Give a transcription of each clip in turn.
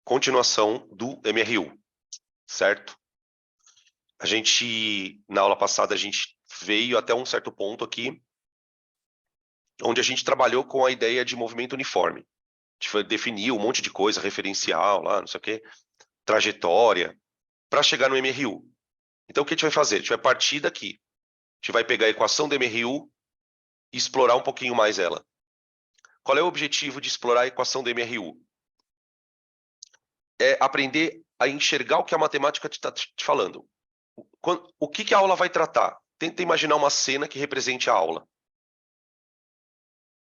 continuação do MRU, certo? Na aula passada, a gente veio até um certo ponto aqui, onde a gente trabalhou com a ideia de movimento uniforme. A gente definiu um monte de coisa, referencial lá, não sei o quê, trajetória, para chegar no MRU. Então, o que a gente vai fazer? A gente vai partir daqui. A gente vai pegar a equação do MRU e explorar um pouquinho mais ela. Qual é o objetivo de explorar a equação do MRU? É aprender a enxergar o que a matemática está te falando. O que a aula vai tratar? Tenta imaginar uma cena que represente a aula.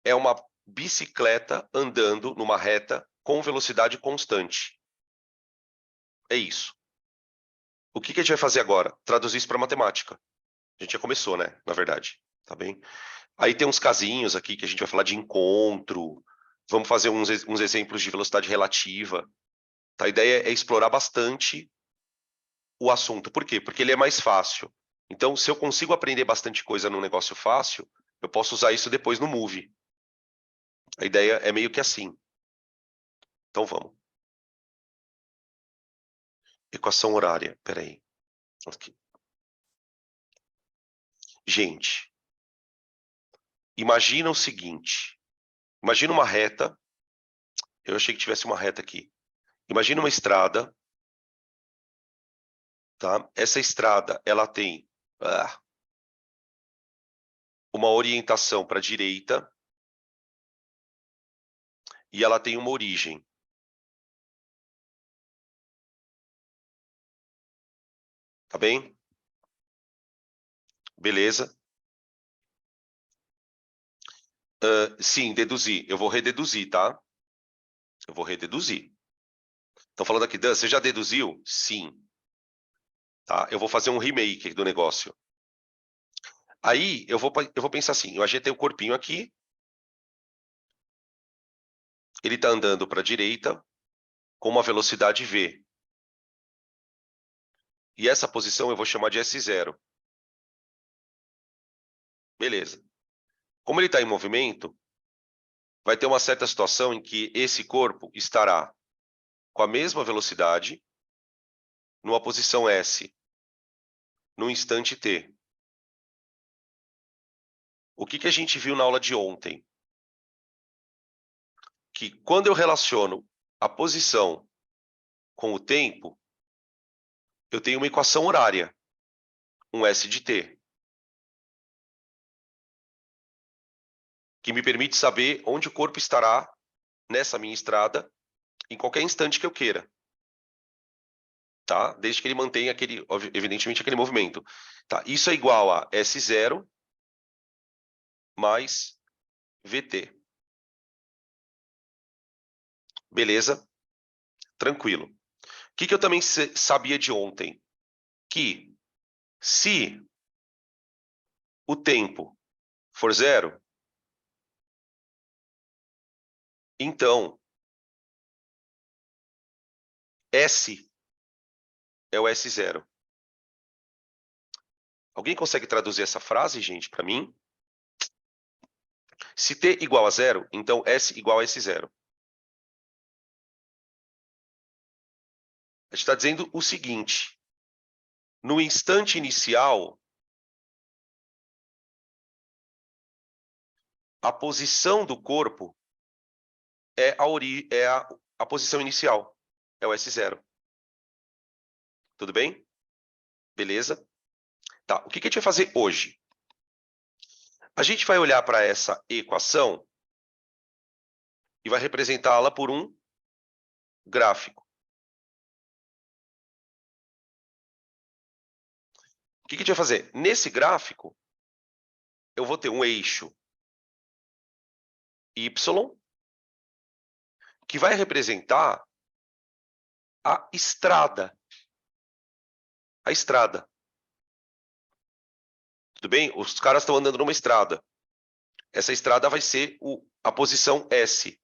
É uma bicicleta andando numa reta com velocidade constante. É isso. O que a gente vai fazer agora? Traduzir isso para matemática. A gente já começou, né? Na verdade. Tá bem? Aí tem uns casinhos aqui que a gente vai falar de encontro. Vamos fazer uns exemplos de velocidade relativa. Tá? A ideia é explorar bastante o assunto. Por quê? Porque ele é mais fácil. Então, se eu consigo aprender bastante coisa num negócio fácil, eu posso usar isso depois no Move. A ideia é meio que assim. Então, vamos. Equação horária. Peraí. Aqui. Gente, imagina o seguinte. Imagina uma reta. Eu achei que tivesse uma reta aqui. Imagina uma estrada. Tá? Essa estrada, ela tem uma orientação para a direita e ela tem uma origem. Tá bem? Beleza. Sim, deduzir. Eu vou rededuzir, tá? Eu vou rededuzir. Estão falando aqui, Dan, você já deduziu? Sim. Tá? Eu vou fazer um remake do negócio. Aí, eu vou pensar assim, eu ajeitei o corpinho aqui, ele está andando para a direita com uma velocidade v. E essa posição eu vou chamar de S0. Beleza. Como ele está em movimento, vai ter uma certa situação em que esse corpo estará com a mesma velocidade numa posição S, no instante t. O que a gente viu na aula de ontem? Que quando eu relaciono a posição com o tempo, eu tenho uma equação horária, um S de t, que me permite saber onde o corpo estará nessa minha estrada em qualquer instante que eu queira. Tá? Desde que ele mantenha evidentemente, aquele movimento. Tá? Isso é igual a S0 mais VT. Beleza? Tranquilo. O que eu também sabia de ontem? Que se o tempo for zero, então S é o S0. Alguém consegue traduzir essa frase, gente, para mim? Se t igual a zero, então S igual a S0. A gente está dizendo o seguinte. No instante inicial, a posição do corpo é a posição inicial. É o S0. Tudo bem? Beleza? Tá. O que a gente vai fazer hoje? A gente vai olhar para essa equação e vai representá-la por um gráfico. O que a gente vai fazer? Nesse gráfico, eu vou ter um eixo Y, que vai representar a estrada. A estrada. Tudo bem? Os caras estão andando numa estrada. Essa estrada vai ser a posição S,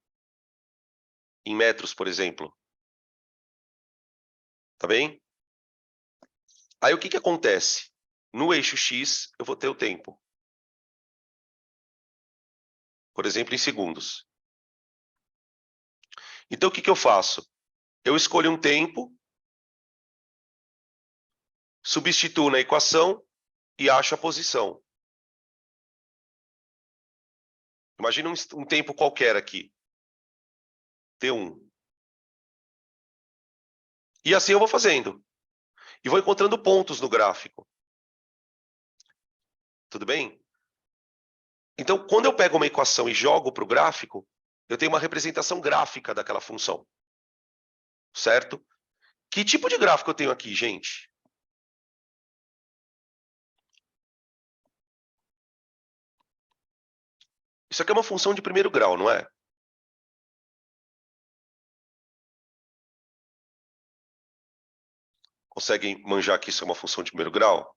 em metros, por exemplo. Tá bem? Aí o que acontece? No eixo X, eu vou ter o tempo. Por exemplo, em segundos. Então, o que eu faço? Eu escolho um tempo, substituo na equação e acho a posição. Imagina um tempo qualquer aqui. T1. E assim eu vou fazendo. E vou encontrando pontos no gráfico. Tudo bem? Então, quando eu pego uma equação e jogo para o gráfico, eu tenho uma representação gráfica daquela função. Certo? Que tipo de gráfico eu tenho aqui, gente? Isso aqui é uma função de primeiro grau, não é? Conseguem manjar que isso é uma função de primeiro grau?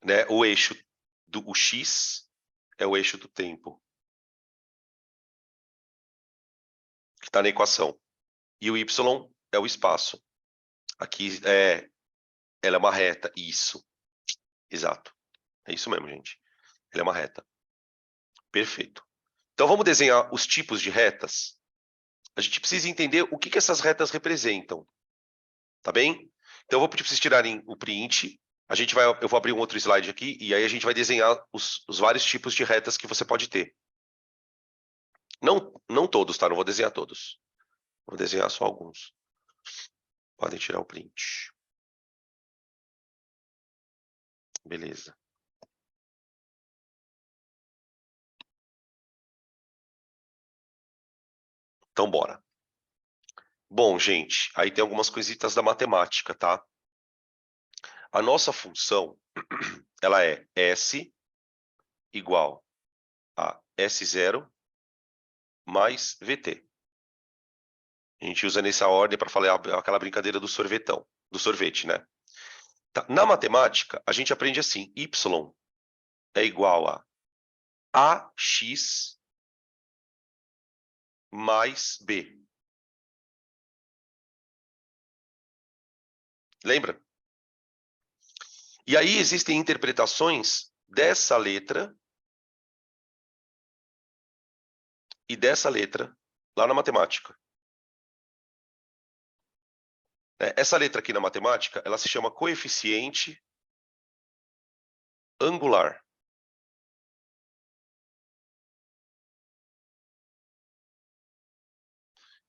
Né? O eixo o x é o eixo do tempo, que está na equação. E o y é o espaço. Aqui ela é uma reta, isso. Exato. É isso mesmo, gente. Ela é uma reta. Perfeito. Então vamos desenhar os tipos de retas. A gente precisa entender o que essas retas representam. Tá bem? Então eu vou pedir para vocês tirarem o print. Eu vou abrir um outro slide aqui e aí a gente vai desenhar os vários tipos de retas que você pode ter. Não todos, tá? Não vou desenhar todos. Vou desenhar só alguns. Podem tirar o print. Beleza. Então bora. Bom, gente, aí tem algumas coisitas da matemática, tá? A nossa função, ela é S igual a S0 mais VT. A gente usa nessa ordem para falar aquela brincadeira do sorvetão, do sorvete, né? Tá. Na matemática, a gente aprende assim, Y é igual a AX mais B. Lembra? E aí existem interpretações dessa letra e dessa letra lá na matemática. Essa letra aqui na matemática, ela se chama coeficiente angular.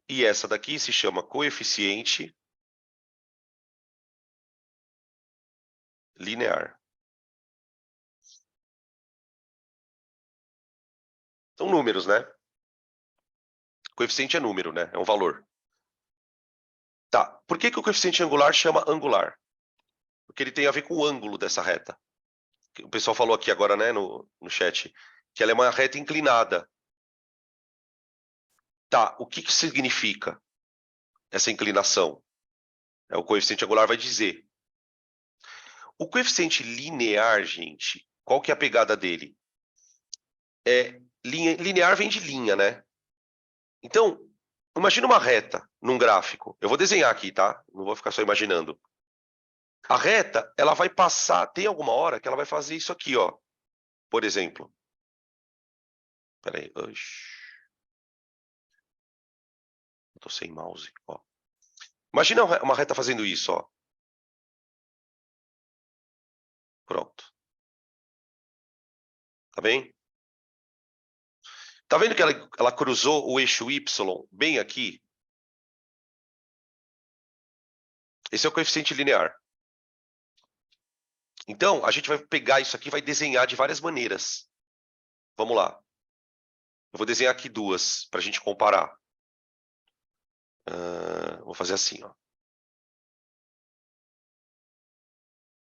E essa daqui se chama coeficiente linear. São números, né? Coeficiente é número, né? É um valor. Tá. Por que o coeficiente angular chama angular? Porque ele tem a ver com o ângulo dessa reta. O pessoal falou aqui agora, né, no chat, que ela é uma reta inclinada. Tá. O que significa essa inclinação? O coeficiente angular vai dizer. O coeficiente linear, gente, qual que é a pegada dele? Linear vem de linha, né? Então, imagina uma reta num gráfico. Eu vou desenhar aqui, tá? Não vou ficar só imaginando. A reta, ela vai passar, tem alguma hora que ela vai fazer isso aqui, ó. Por exemplo. Espera aí. Tô sem mouse, ó. Imagina uma reta fazendo isso, ó. Pronto. Tá bem? Tá vendo que ela cruzou o eixo Y bem aqui? Esse é o coeficiente linear. Então, a gente vai pegar isso aqui e vai desenhar de várias maneiras. Vamos lá. Eu vou desenhar aqui duas para a gente comparar. Vou fazer assim, ó.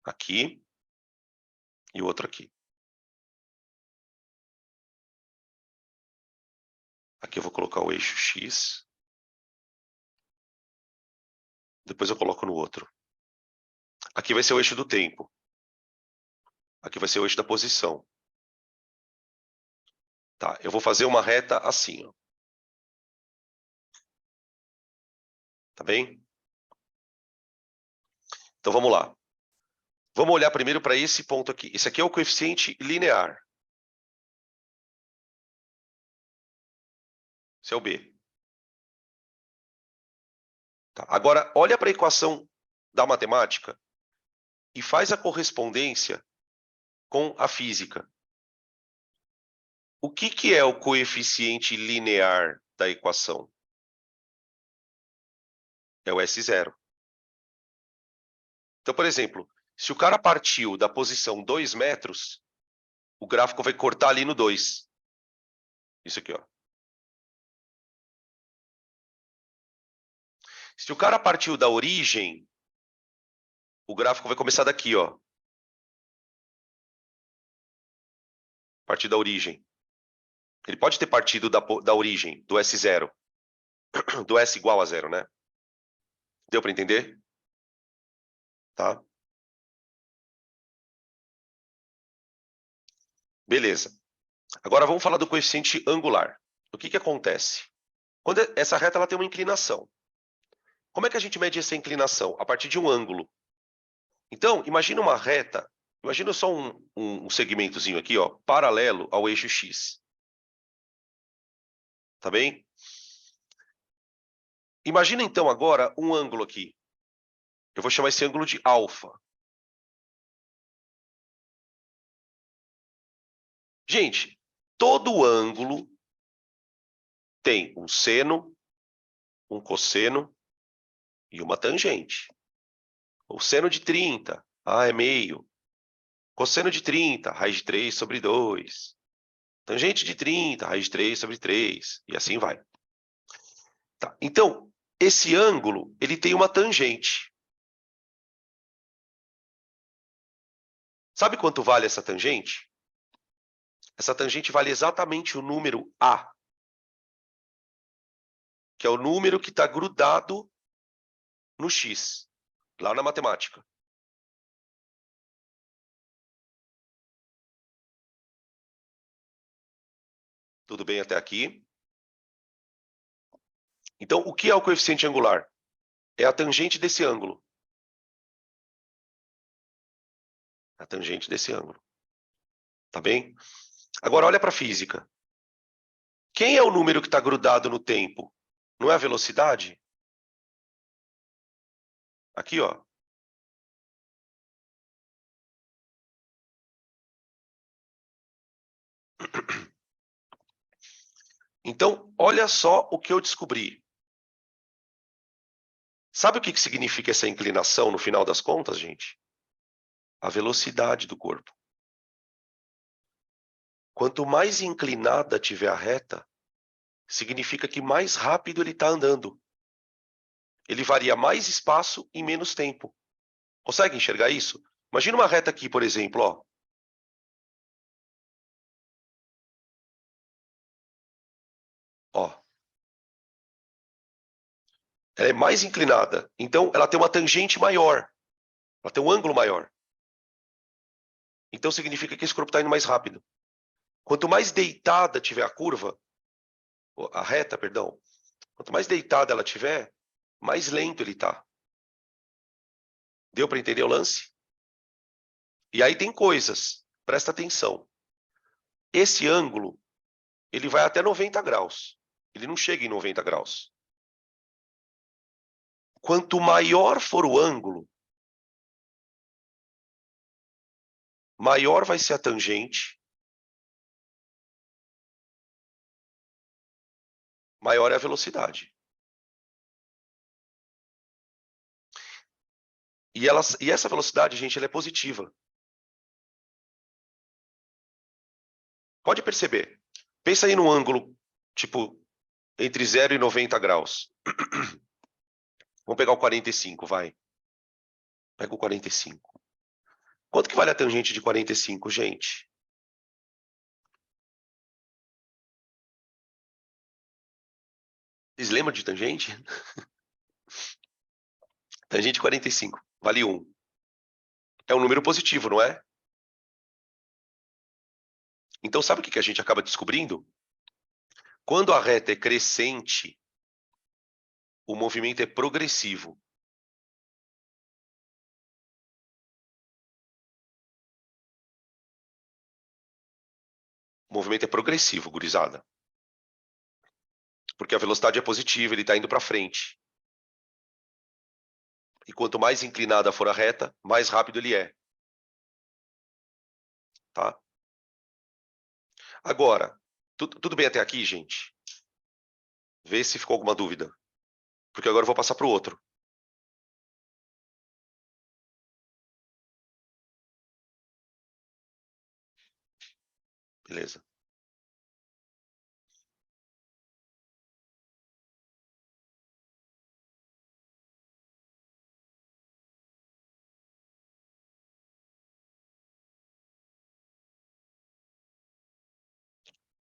Aqui e o outro aqui. Aqui eu vou colocar o eixo X. Depois eu coloco no outro. Aqui vai ser o eixo do tempo. Aqui vai ser o eixo da posição. Tá, eu vou fazer uma reta assim, ó. Tá bem? Então vamos lá. Vamos olhar primeiro para esse ponto aqui. Esse aqui é o coeficiente linear. Esse é o B. Tá? Agora, olha para a equação da matemática e faz a correspondência com a física. O que é o coeficiente linear da equação? É o S0. Então, por exemplo, se o cara partiu da posição 2 metros, o gráfico vai cortar ali no 2. Isso aqui, ó. Se o cara partiu da origem, o gráfico vai começar daqui, ó. A partir da origem. Ele pode ter partido da origem, do S0. Do S igual a 0, né? Deu para entender? Tá? Beleza. Agora vamos falar do coeficiente angular. O que acontece? Quando essa reta ela tem uma inclinação. Como é que a gente mede essa inclinação? A partir de um ângulo. Então, imagina uma reta, imagina só um segmentozinho aqui, ó, paralelo ao eixo X. Tá bem? Imagina então agora um ângulo aqui. Eu vou chamar esse ângulo de alfa. Gente, todo ângulo tem um seno, um cosseno e uma tangente. O seno de 30, é meio. Cosseno de 30, raiz de 3 sobre 2. Tangente de 30, raiz de 3 sobre 3. E assim vai. Tá. Então, esse ângulo, ele tem uma tangente. Sabe quanto vale essa tangente? Essa tangente vale exatamente o número A, que é o número que está grudado no X, lá na matemática. Tudo bem até aqui? Então, o que é o coeficiente angular? É a tangente desse ângulo. A tangente desse ângulo. Tá bem? Agora, olha para a física. Quem é o número que está grudado no tempo? Não é a velocidade? Aqui, ó. Então, olha só o que eu descobri. Sabe o que significa essa inclinação no final das contas, gente? A velocidade do corpo. Quanto mais inclinada tiver a reta, significa que mais rápido ele está andando. Ele varia mais espaço em menos tempo. Consegue enxergar isso? Imagina uma reta aqui, por exemplo, ó. Ó. Ela é mais inclinada, então ela tem uma tangente maior. Ela tem um ângulo maior. Então significa que esse corpo está indo mais rápido. Quanto mais deitada tiver a curva, a reta, perdão, quanto mais deitada ela tiver, mais lento ele está. Deu para entender o lance? E aí tem coisas, presta atenção. Esse ângulo, ele vai até 90 graus. Ele não chega em 90 graus. Quanto maior for o ângulo, maior vai ser a tangente, maior é a velocidade. E essa velocidade, gente, ela é positiva. Pode perceber. Pensa aí num ângulo, tipo, entre 0 e 90 graus. Vamos pegar o 45, vai. Pega o 45. Quanto que vale a tangente de 45, gente? Vocês lembram de tangente? Tangente 45, vale 1. É um número positivo, não é? Então, sabe o que a gente acaba descobrindo? Quando a reta é crescente, o movimento é progressivo. O movimento é progressivo, gurizada. Porque a velocidade é positiva, ele está indo para frente. E quanto mais inclinada for a reta, mais rápido ele é. Tá? Agora, tudo bem até aqui, gente? Vê se ficou alguma dúvida. Porque agora eu vou passar para o outro. Beleza.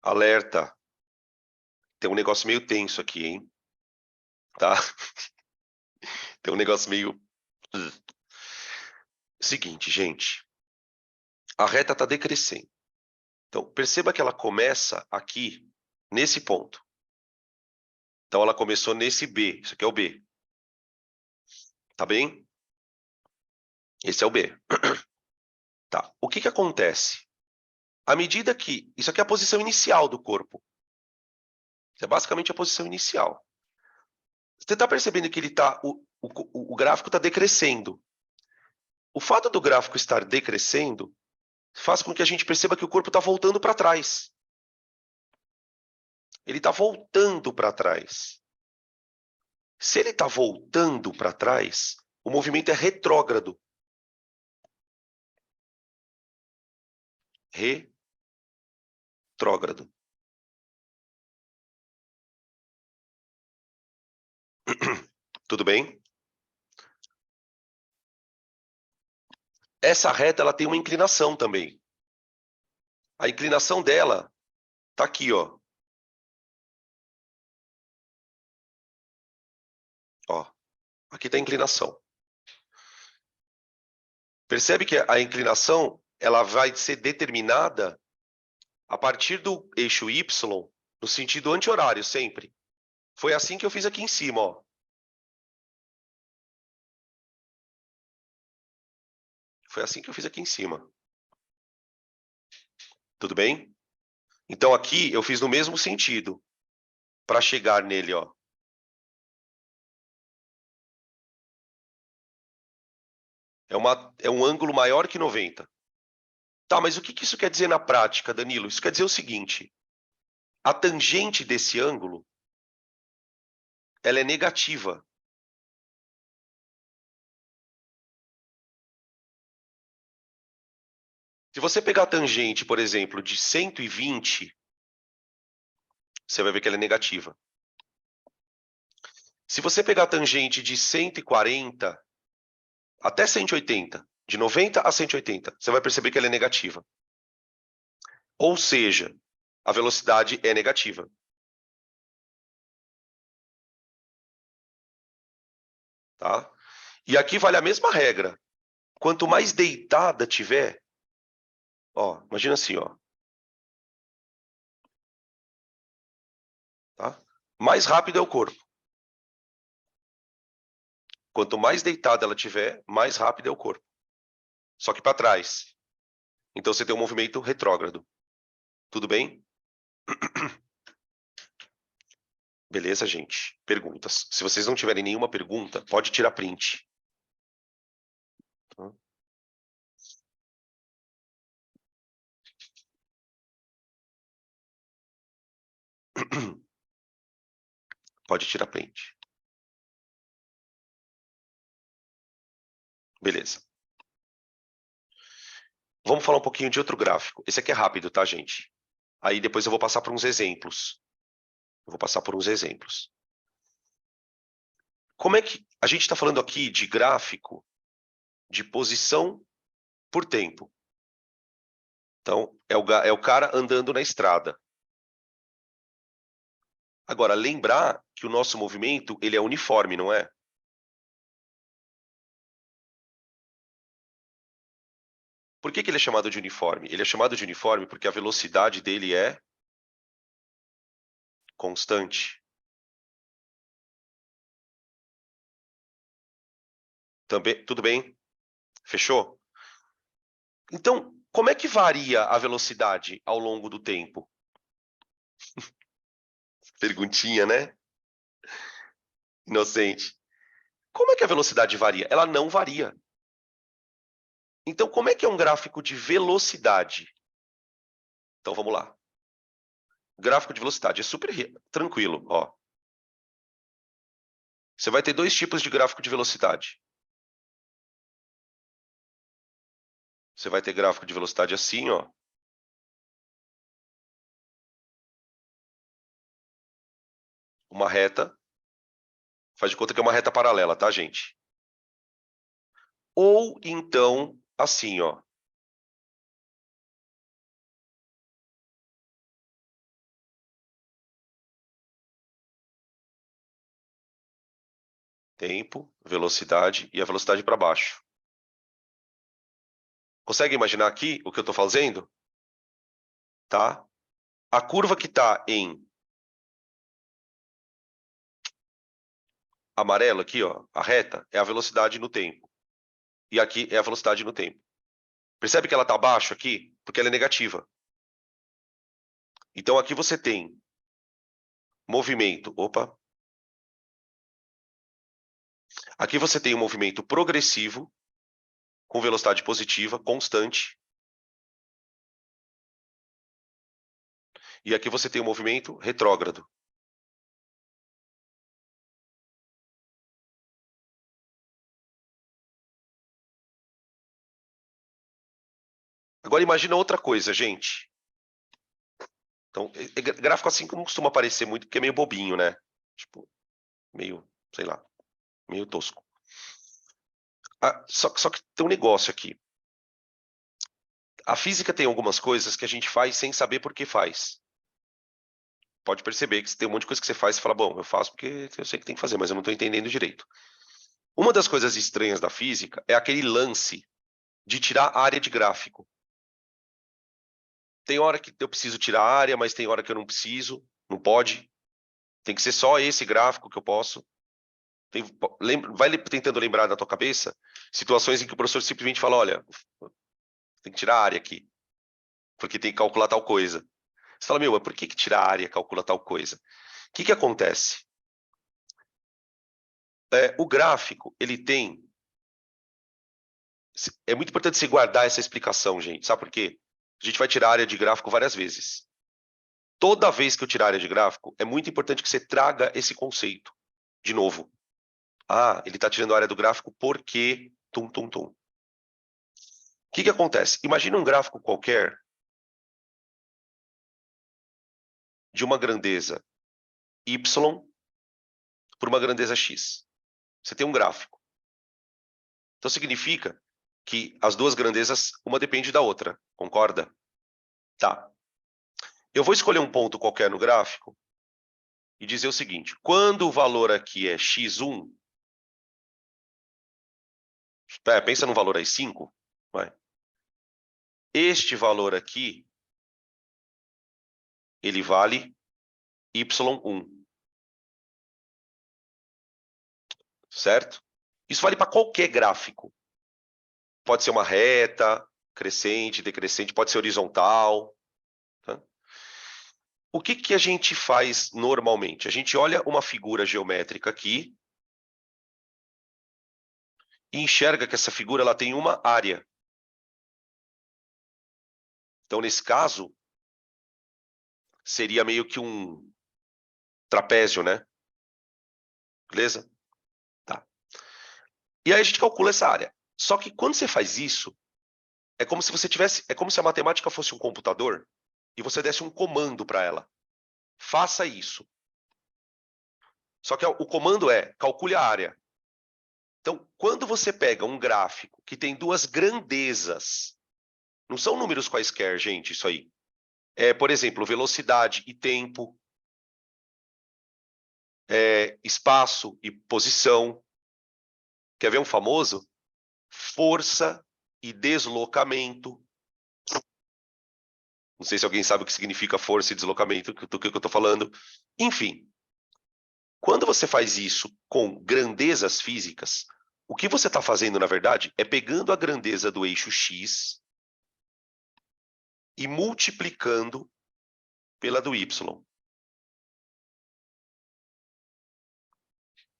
Alerta. Tem um negócio meio tenso aqui, hein? Tá? Tem um negócio meio... Seguinte, gente. A reta está decrescendo. Então, perceba que ela começa aqui, nesse ponto. Então, ela começou nesse B. Isso aqui é o B. Tá bem? Esse é o B. Tá. O que acontece? À medida que... Isso aqui é a posição inicial do corpo. Isso é basicamente a posição inicial. Você está percebendo que ele tá, o gráfico está decrescendo. O fato do gráfico estar decrescendo faz com que a gente perceba que o corpo está voltando para trás. Ele está voltando para trás. Se ele está voltando para trás, o movimento é retrógrado. Retrógrado. Tudo bem? Essa reta ela tem uma inclinação também. A inclinação dela está aqui, ó. Ó, aqui está a inclinação. Percebe que a inclinação ela vai ser determinada a partir do eixo Y no sentido anti-horário sempre. Foi assim que eu fiz aqui em cima, ó. Foi assim que eu fiz aqui em cima. Tudo bem? Então aqui eu fiz no mesmo sentido para chegar nele, ó. É um ângulo maior que 90. Tá, mas o que isso quer dizer na prática, Danilo? Isso quer dizer o seguinte: a tangente desse ângulo ela é negativa. Se você pegar a tangente, por exemplo, de 120, você vai ver que ela é negativa. Se você pegar a tangente de 140 até 180, de 90 a 180, você vai perceber que ela é negativa. Ou seja, a velocidade é negativa. Tá? E aqui vale a mesma regra. Quanto mais deitada tiver, ó, imagina assim, ó, tá? Mais rápido é o corpo. Quanto mais deitada ela tiver, mais rápido é o corpo. Só que para trás. Então você tem um movimento retrógrado. Tudo bem? Beleza, gente? Perguntas. Se vocês não tiverem nenhuma pergunta, pode tirar print. Tá? Pode tirar print. Beleza. Vamos falar um pouquinho de outro gráfico. Esse aqui é rápido, tá, gente? Aí depois eu vou passar por uns exemplos. Eu vou passar por uns exemplos. Como é que... A gente está falando aqui de gráfico de posição por tempo. Então, é o cara andando na estrada. Agora, lembrar que o nosso movimento ele é uniforme, não é? Por que ele é chamado de uniforme? Ele é chamado de uniforme porque a velocidade dele é constante. Também, tudo bem? Fechou? Então, como é que varia a velocidade ao longo do tempo? Perguntinha, né? Inocente. Como é que a velocidade varia? Ela não varia. Então, como é que é um gráfico de velocidade? Então, vamos lá. Gráfico de velocidade é super tranquilo, ó. Você vai ter dois tipos de gráfico de velocidade. Você vai ter gráfico de velocidade assim, ó. Uma reta. Faz de conta que é uma reta paralela, tá, gente? Ou então, assim, ó. Tempo, velocidade e a velocidade para baixo. Consegue imaginar aqui o que eu estou fazendo? Tá? A curva que está em amarelo aqui, ó, a reta, é a velocidade no tempo. E aqui é a velocidade no tempo. Percebe que ela está abaixo aqui? Porque ela é negativa. Então aqui você tem movimento. Opa! Aqui você tem um movimento progressivo, com velocidade positiva, constante. E aqui você tem um movimento retrógrado. Agora imagina outra coisa, gente. Então, gráfico assim não costuma aparecer muito, porque é meio bobinho, né? Tipo, meio, sei lá, meio tosco. Só que tem um negócio aqui. A física tem algumas coisas que a gente faz sem saber por que faz. Pode perceber que tem um monte de coisa que você faz e fala, bom, eu faço porque eu sei que tem que fazer, mas eu não estou entendendo direito. Uma das coisas estranhas da física é aquele lance de tirar a área de gráfico. Tem hora que eu preciso tirar a área, mas tem hora que eu não preciso, não pode. Tem que ser só esse gráfico que eu posso. Vai tentando lembrar na tua cabeça situações em que o professor simplesmente fala, olha, tem que tirar a área aqui, porque tem que calcular tal coisa. Você fala, meu, mas por que tirar a área calcula tal coisa? O que acontece? O gráfico, ele tem... É muito importante você guardar essa explicação, gente. Sabe por quê? A gente vai tirar a área de gráfico várias vezes. Toda vez que eu tirar a área de gráfico, é muito importante que você traga esse conceito de novo. Ah, ele está tirando a área do gráfico porque... Tum, tum, tum. O que acontece? Imagina um gráfico qualquer de uma grandeza y por uma grandeza x. Você tem um gráfico. Então significa que as duas grandezas, uma depende da outra. Concorda? Tá. Eu vou escolher um ponto qualquer no gráfico e dizer o seguinte. Quando o valor aqui é x1, pensa num valor aí 5, vai. Este valor aqui, ele vale y1. Certo? Isso vale para qualquer gráfico. Pode ser uma reta, crescente, decrescente, pode ser horizontal. Tá? O que a gente faz normalmente? A gente olha uma figura geométrica aqui e enxerga que essa figura ela tem uma área. Então, nesse caso, seria meio que um trapézio, né? Beleza? Tá. E aí a gente calcula essa área. Só que quando você faz isso, é como se você tivesse, é como se a matemática fosse um computador e você desse um comando para ela. Faça isso. Só que o comando é calcule a área. Então, quando você pega um gráfico que tem duas grandezas, não são números quaisquer, gente, isso aí. Por exemplo, velocidade e tempo, espaço e posição. Quer ver um famoso? Força e deslocamento. Não sei se alguém sabe o que significa força e deslocamento, do que eu estou falando. Enfim, quando você faz isso com grandezas físicas, o que você está fazendo, na verdade, é pegando a grandeza do eixo x e multiplicando pela do y.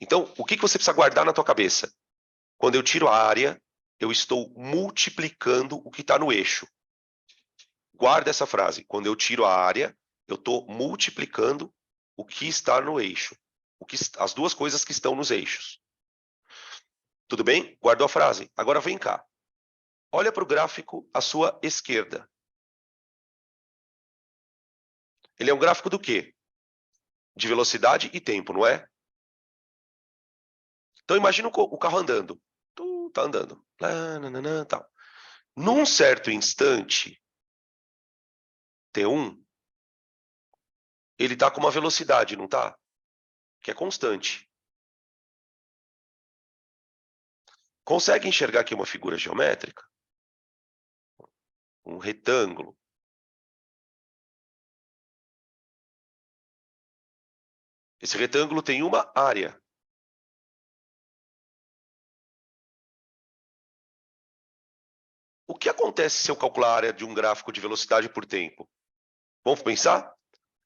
Então, o que você precisa guardar na tua cabeça? Quando eu tiro a área, eu estou multiplicando o que está no eixo. Guarda essa frase. Quando eu tiro a área, eu estou multiplicando o que está no eixo. As duas coisas que estão nos eixos. Tudo bem? Guardou a frase. Agora vem cá. Olha para o gráfico à sua esquerda. Ele é um gráfico do quê? De velocidade e tempo, não é? Então imagina o carro andando. Tá andando. Tal. Num certo instante, T1, ele está com uma velocidade, não está? Que é constante. Consegue enxergar aqui uma figura geométrica? Um retângulo. Esse retângulo tem uma área. O que acontece se eu calcular a área de um gráfico de velocidade por tempo? Vamos pensar?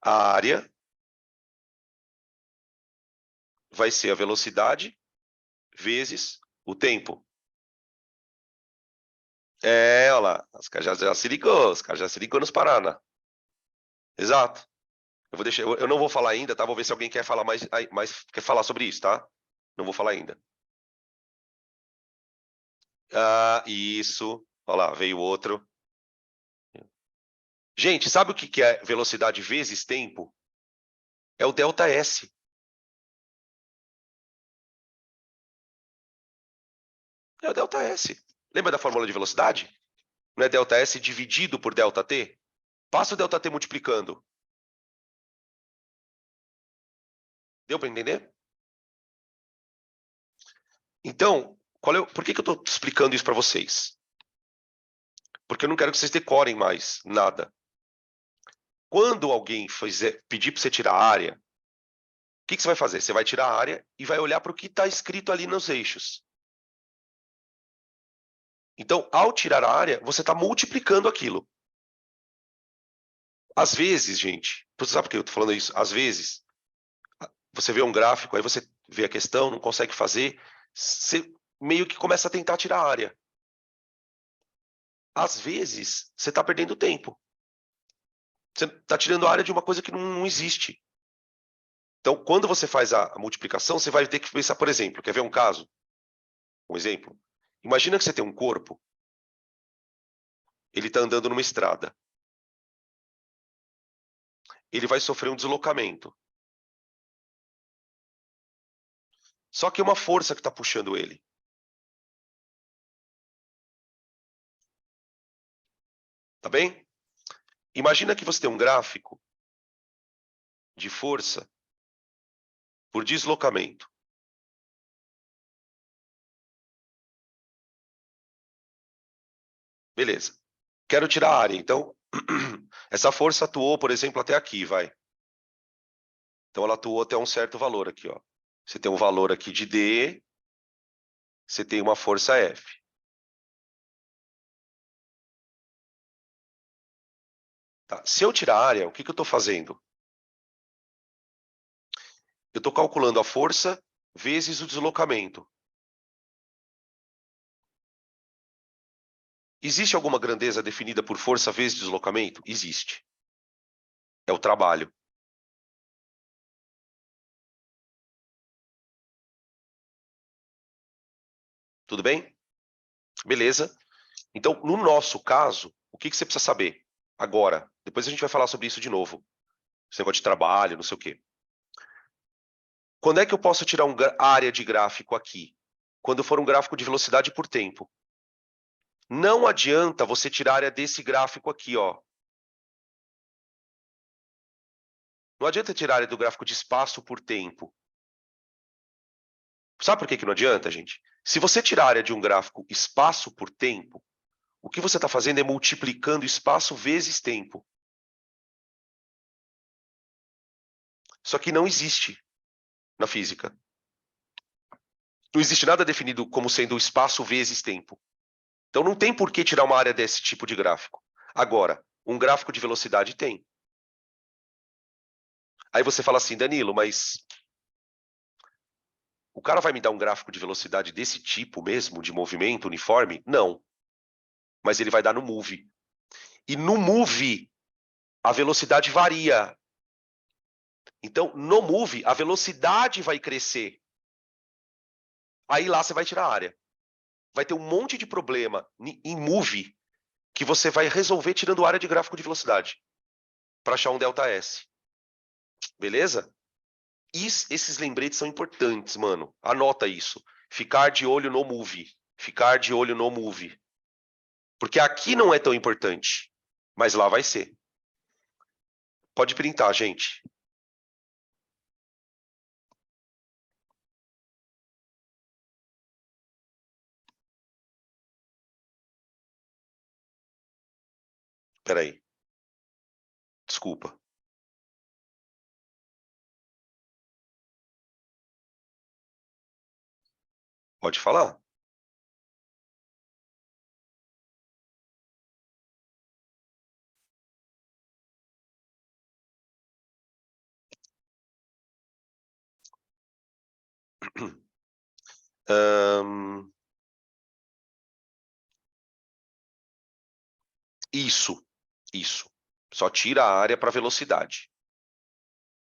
A área vai ser a velocidade vezes o tempo. Olha lá, os caras já se ligou, nos Paraná. Exato. Eu não vou falar ainda, tá? Vou ver se alguém quer falar quer falar sobre isso, tá? Não vou falar ainda. Ah, isso. Olha lá, veio outro. Gente, sabe o que é velocidade vezes tempo? É o ΔS. É o ΔS. Lembra da fórmula de velocidade? Não é ΔS dividido por ΔT? Passa o ΔT multiplicando. Deu para entender? Então, por que eu estou explicando isso para vocês? Porque eu não quero que vocês decorem mais nada. Quando alguém pedir para você tirar a área, o que você vai fazer? Você vai tirar a área e vai olhar para o que está escrito ali nos eixos. Então, ao tirar a área, você está multiplicando aquilo. Às vezes, gente, você sabe por que eu estou falando isso? Às vezes, você vê um gráfico, aí você vê a questão, não consegue fazer, você meio que começa a tentar tirar a área. Às vezes, você está perdendo tempo. Você está tirando a área de uma coisa que não existe. Então, quando você faz a multiplicação, você vai ter que pensar, por exemplo, quer ver um caso? Um exemplo. Imagina que você tem um corpo, ele está andando numa estrada. Ele vai sofrer um deslocamento. Só que é uma força que está puxando ele. Tá bem? Imagina que você tem um gráfico de força por deslocamento. Beleza. Quero tirar a área. Então, essa força atuou, por exemplo, até aqui, vai. Então, ela atuou até um certo valor aqui, ó. Você tem um valor aqui de D, você tem uma força F. Tá. Se eu tirar a área, o que eu estou fazendo? Eu estou calculando a força vezes o deslocamento. Existe alguma grandeza definida por força vezes deslocamento? Existe. É o trabalho. Tudo bem? Beleza. Então, no nosso caso, o que você precisa saber agora? Depois a gente vai falar sobre isso de novo. Esse negócio de trabalho, não sei o quê. Quando é que eu posso tirar uma área de gráfico aqui? Quando for um gráfico de velocidade por tempo. Não adianta você tirar a área desse gráfico aqui, ó. Não adianta tirar a área do gráfico de espaço por tempo. Sabe por que não adianta, gente? Se você tirar a área de um gráfico espaço por tempo, o que você está fazendo é multiplicando espaço vezes tempo. Só que não existe na física. Não existe nada definido como sendo espaço vezes tempo. Então não tem por que tirar uma área desse tipo de gráfico. Agora, um gráfico de velocidade tem. Aí você fala assim, Danilo, mas O cara vai me dar um gráfico de velocidade desse tipo mesmo, de movimento uniforme? Não. Mas ele vai dar no Move. E no Move, a velocidade varia. Então, no Move, a velocidade vai crescer. Aí lá você vai tirar a área. Vai ter um monte de problema em Move que você vai resolver tirando área de gráfico de velocidade para achar um ΔS. Beleza? Esses lembretes são importantes, mano. Anota isso. Ficar de olho no Move. Ficar de olho no Move. Porque aqui não é tão importante, mas lá vai ser. Pode printar, gente. Peraí. Desculpa. Pode falar. Ahn, isso. Isso. Só tira a área para velocidade.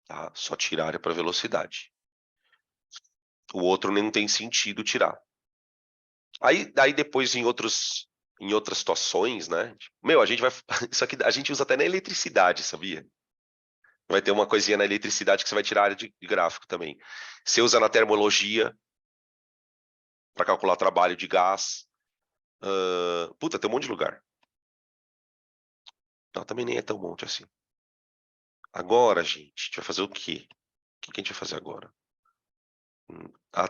Tá? Só tira a área para velocidade. O outro não tem sentido tirar. Aí depois em outras situações, né? Meu, a gente vai. Isso aqui a gente usa até na eletricidade, sabia? Vai ter uma coisinha na eletricidade que você vai tirar a área de gráfico também. Você usa na termologia para calcular trabalho de gás. Puta, tem um monte de lugar. Não, também nem é tão monte assim. Agora, gente, a gente vai fazer o quê? O que a gente vai fazer agora?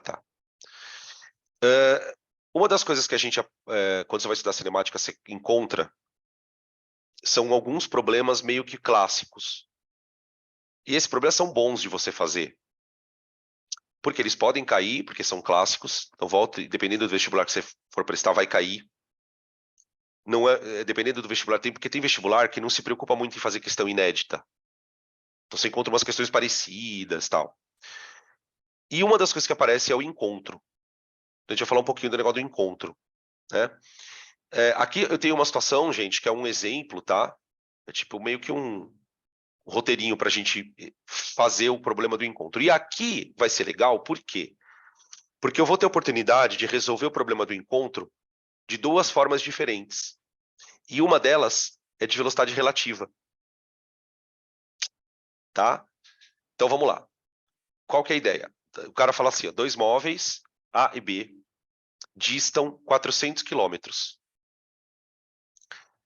Tá. Uma das coisas que a gente, quando você vai estudar cinemática, você encontra são alguns problemas meio que clássicos. E esses problemas são bons de você fazer. Porque eles podem cair, porque são clássicos. Então, volta, dependendo do vestibular que você for prestar, vai cair. Não dependendo do vestibular, porque tem vestibular que não se preocupa muito em fazer questão inédita. Então, você encontra umas questões parecidas, tal. E uma das coisas que aparece é o encontro. Então, a gente vai falar um pouquinho do negócio do encontro, né? Aqui eu tenho uma situação, gente, que é um exemplo, tá? É tipo meio que um roteirinho para a gente fazer o problema do encontro. E aqui vai ser legal, por quê? Porque eu vou ter a oportunidade de resolver o problema do encontro de duas formas diferentes. E uma delas é de velocidade relativa, tá? Então vamos lá. Qual que é a ideia? O cara fala assim, ó, dois móveis, A e B, distam 400 quilômetros.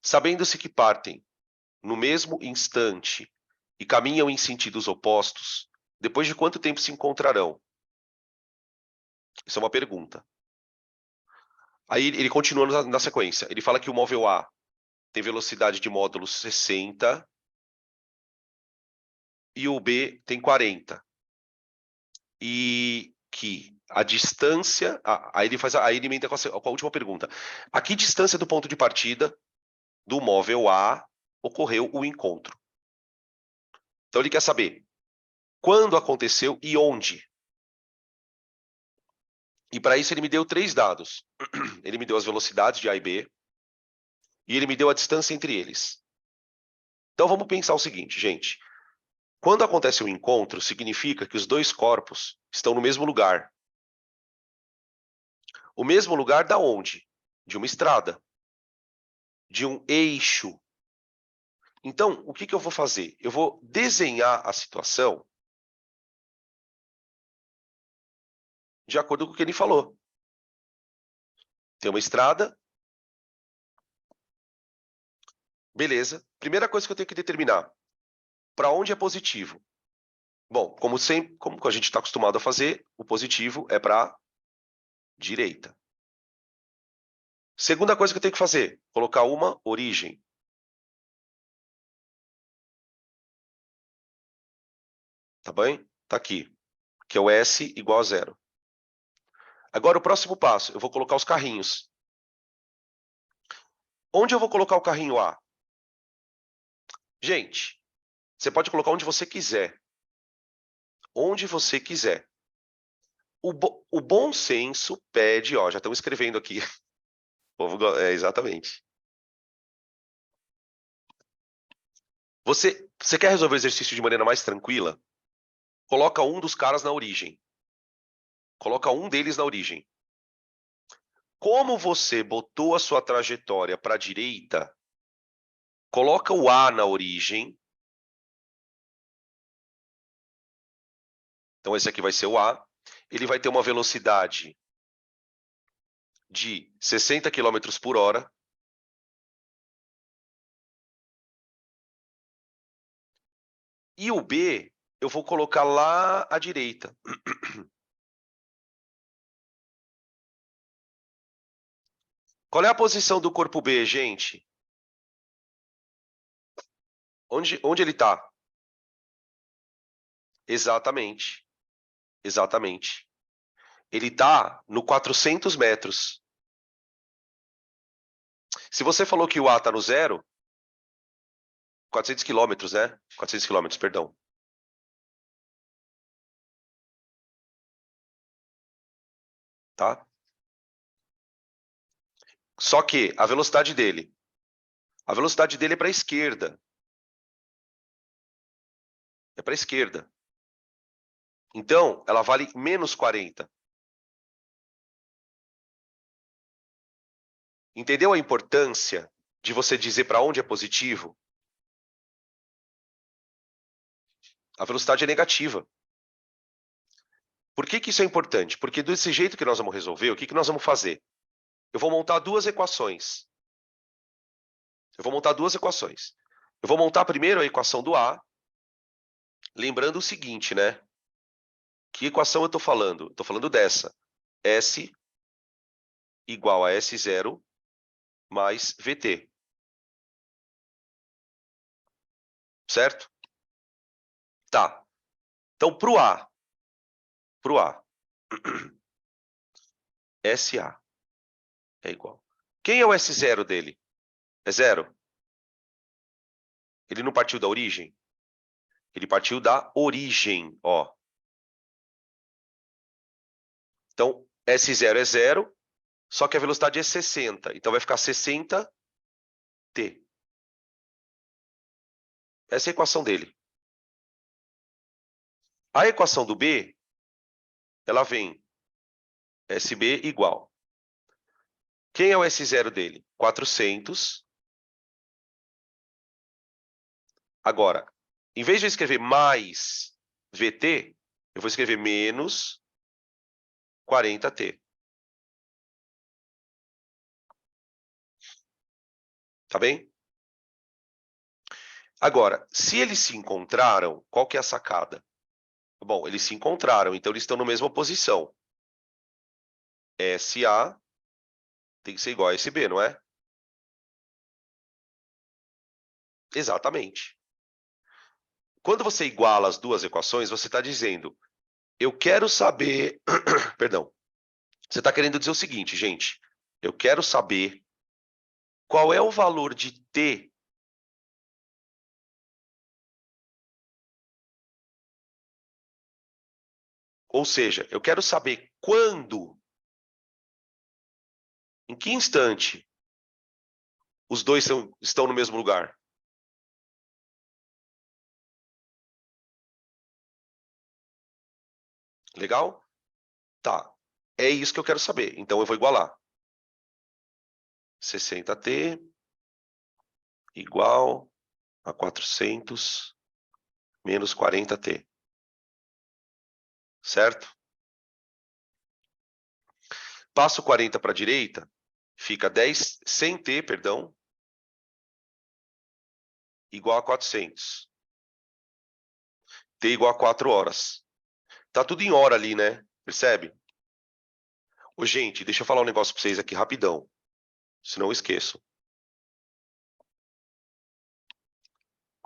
Sabendo-se que partem no mesmo instante e caminham em sentidos opostos, depois de quanto tempo se encontrarão? Isso é uma pergunta. Aí ele continua na sequência. Ele fala que o móvel A tem velocidade de módulo 60 e o B tem 40. E que a distância... aí ele emenda com a última pergunta. A que distância do ponto de partida do móvel A ocorreu o encontro? Então ele quer saber quando aconteceu e onde. E para isso ele me deu 3 dados. Ele me deu as velocidades de A e B e ele me deu a distância entre eles. Então vamos pensar o seguinte, gente. Quando acontece um encontro, significa que os dois corpos estão no mesmo lugar. O mesmo lugar da onde? De uma estrada. De um eixo. Então, o que eu vou fazer? Eu vou desenhar a situação de acordo com o que ele falou. Tem uma estrada. Beleza. Primeira coisa que eu tenho que determinar. Para onde é positivo? Bom, como sempre, como a gente está acostumado a fazer, o positivo é para a direita. Segunda coisa que eu tenho que fazer, colocar uma origem. Tá bem? Tá aqui, que é o S igual a 0. Agora o próximo passo, eu vou colocar os carrinhos. Onde eu vou colocar o carrinho A? Gente, você pode colocar onde você quiser. Onde você quiser. O bom senso pede, ó, já estamos escrevendo aqui. Exatamente. Você quer resolver o exercício de maneira mais tranquila? Coloca um dos caras na origem. Coloca um deles na origem. Como você botou a sua trajetória para a direita, coloca o A na origem. Então, esse aqui vai ser o A. Ele vai ter uma velocidade de 60 km por hora. E o B, eu vou colocar lá à direita. Qual é a posição do corpo B, gente? Onde ele está? Exatamente. Exatamente. Ele está no 400 metros. Se você falou que o A está no zero, 400 quilômetros, né? 400 quilômetros, perdão. Tá? Só que a velocidade dele é para a esquerda. É para a esquerda. Então, ela vale menos 40. Entendeu a importância de você dizer para onde é positivo? A velocidade é negativa. Por que isso é importante? Porque desse jeito que nós vamos resolver, o que nós vamos fazer? Eu vou montar duas equações. Eu vou montar primeiro a equação do A, lembrando o seguinte, né? Que equação eu estou falando? Estou falando dessa. S igual a S0 mais VT. Certo? Tá. Então, para o A, SA é igual. Quem é o S0 dele? É zero? Ele não partiu da origem? Ele partiu da origem, ó. Então, S0 é zero, só que a velocidade é 60. Então, vai ficar 60T. Essa é a equação dele. A equação do B, ela vem SB igual. Quem é o S0 dele? 400. Agora, em vez de eu escrever mais VT, eu vou escrever menos 40T. Tá bem? Agora, se eles se encontraram, qual que é a sacada? Bom, eles se encontraram, então eles estão na mesma posição. SA tem que ser igual a SB, não é? Exatamente. Quando você iguala as duas equações, você está dizendo, eu quero saber... Perdão. Você está querendo dizer o seguinte, gente. Eu quero saber qual é o valor de T ou seja, eu quero saber quando, em que instante, os dois estão no mesmo lugar. Legal? Tá. É isso que eu quero saber. Então, eu vou igualar. 60T igual a 400 menos 40T. Certo? Passo 40 para a direita, fica 100T, perdão, igual a 400. T igual a 4 horas. Tá tudo em hora ali, né? Percebe? Ô, gente, deixa eu falar um negócio para vocês aqui rapidão. Senão eu esqueço.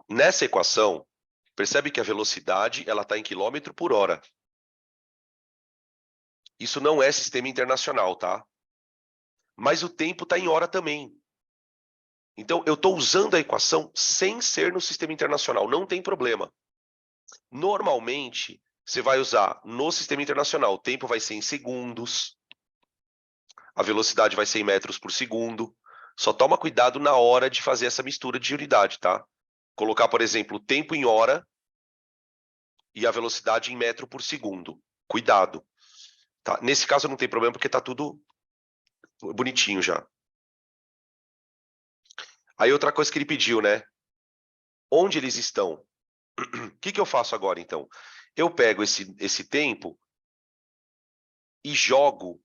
Nessa equação, percebe que a velocidade ela está em quilômetro por hora. Isso não é sistema internacional, tá? Mas o tempo está em hora também. Então, eu estou usando a equação sem ser no sistema internacional. Não tem problema. Normalmente, você vai usar no sistema internacional. O tempo vai ser em segundos, a velocidade vai ser em metros por segundo. Só toma cuidado na hora de fazer essa mistura de unidade, tá? Colocar, por exemplo, o tempo em hora e a velocidade em metro por segundo. Cuidado. Tá? Nesse caso não tem problema porque tá tudo bonitinho já. Aí outra coisa que ele pediu, né? Onde eles estão? O que eu faço agora, então? Eu pego esse tempo e jogo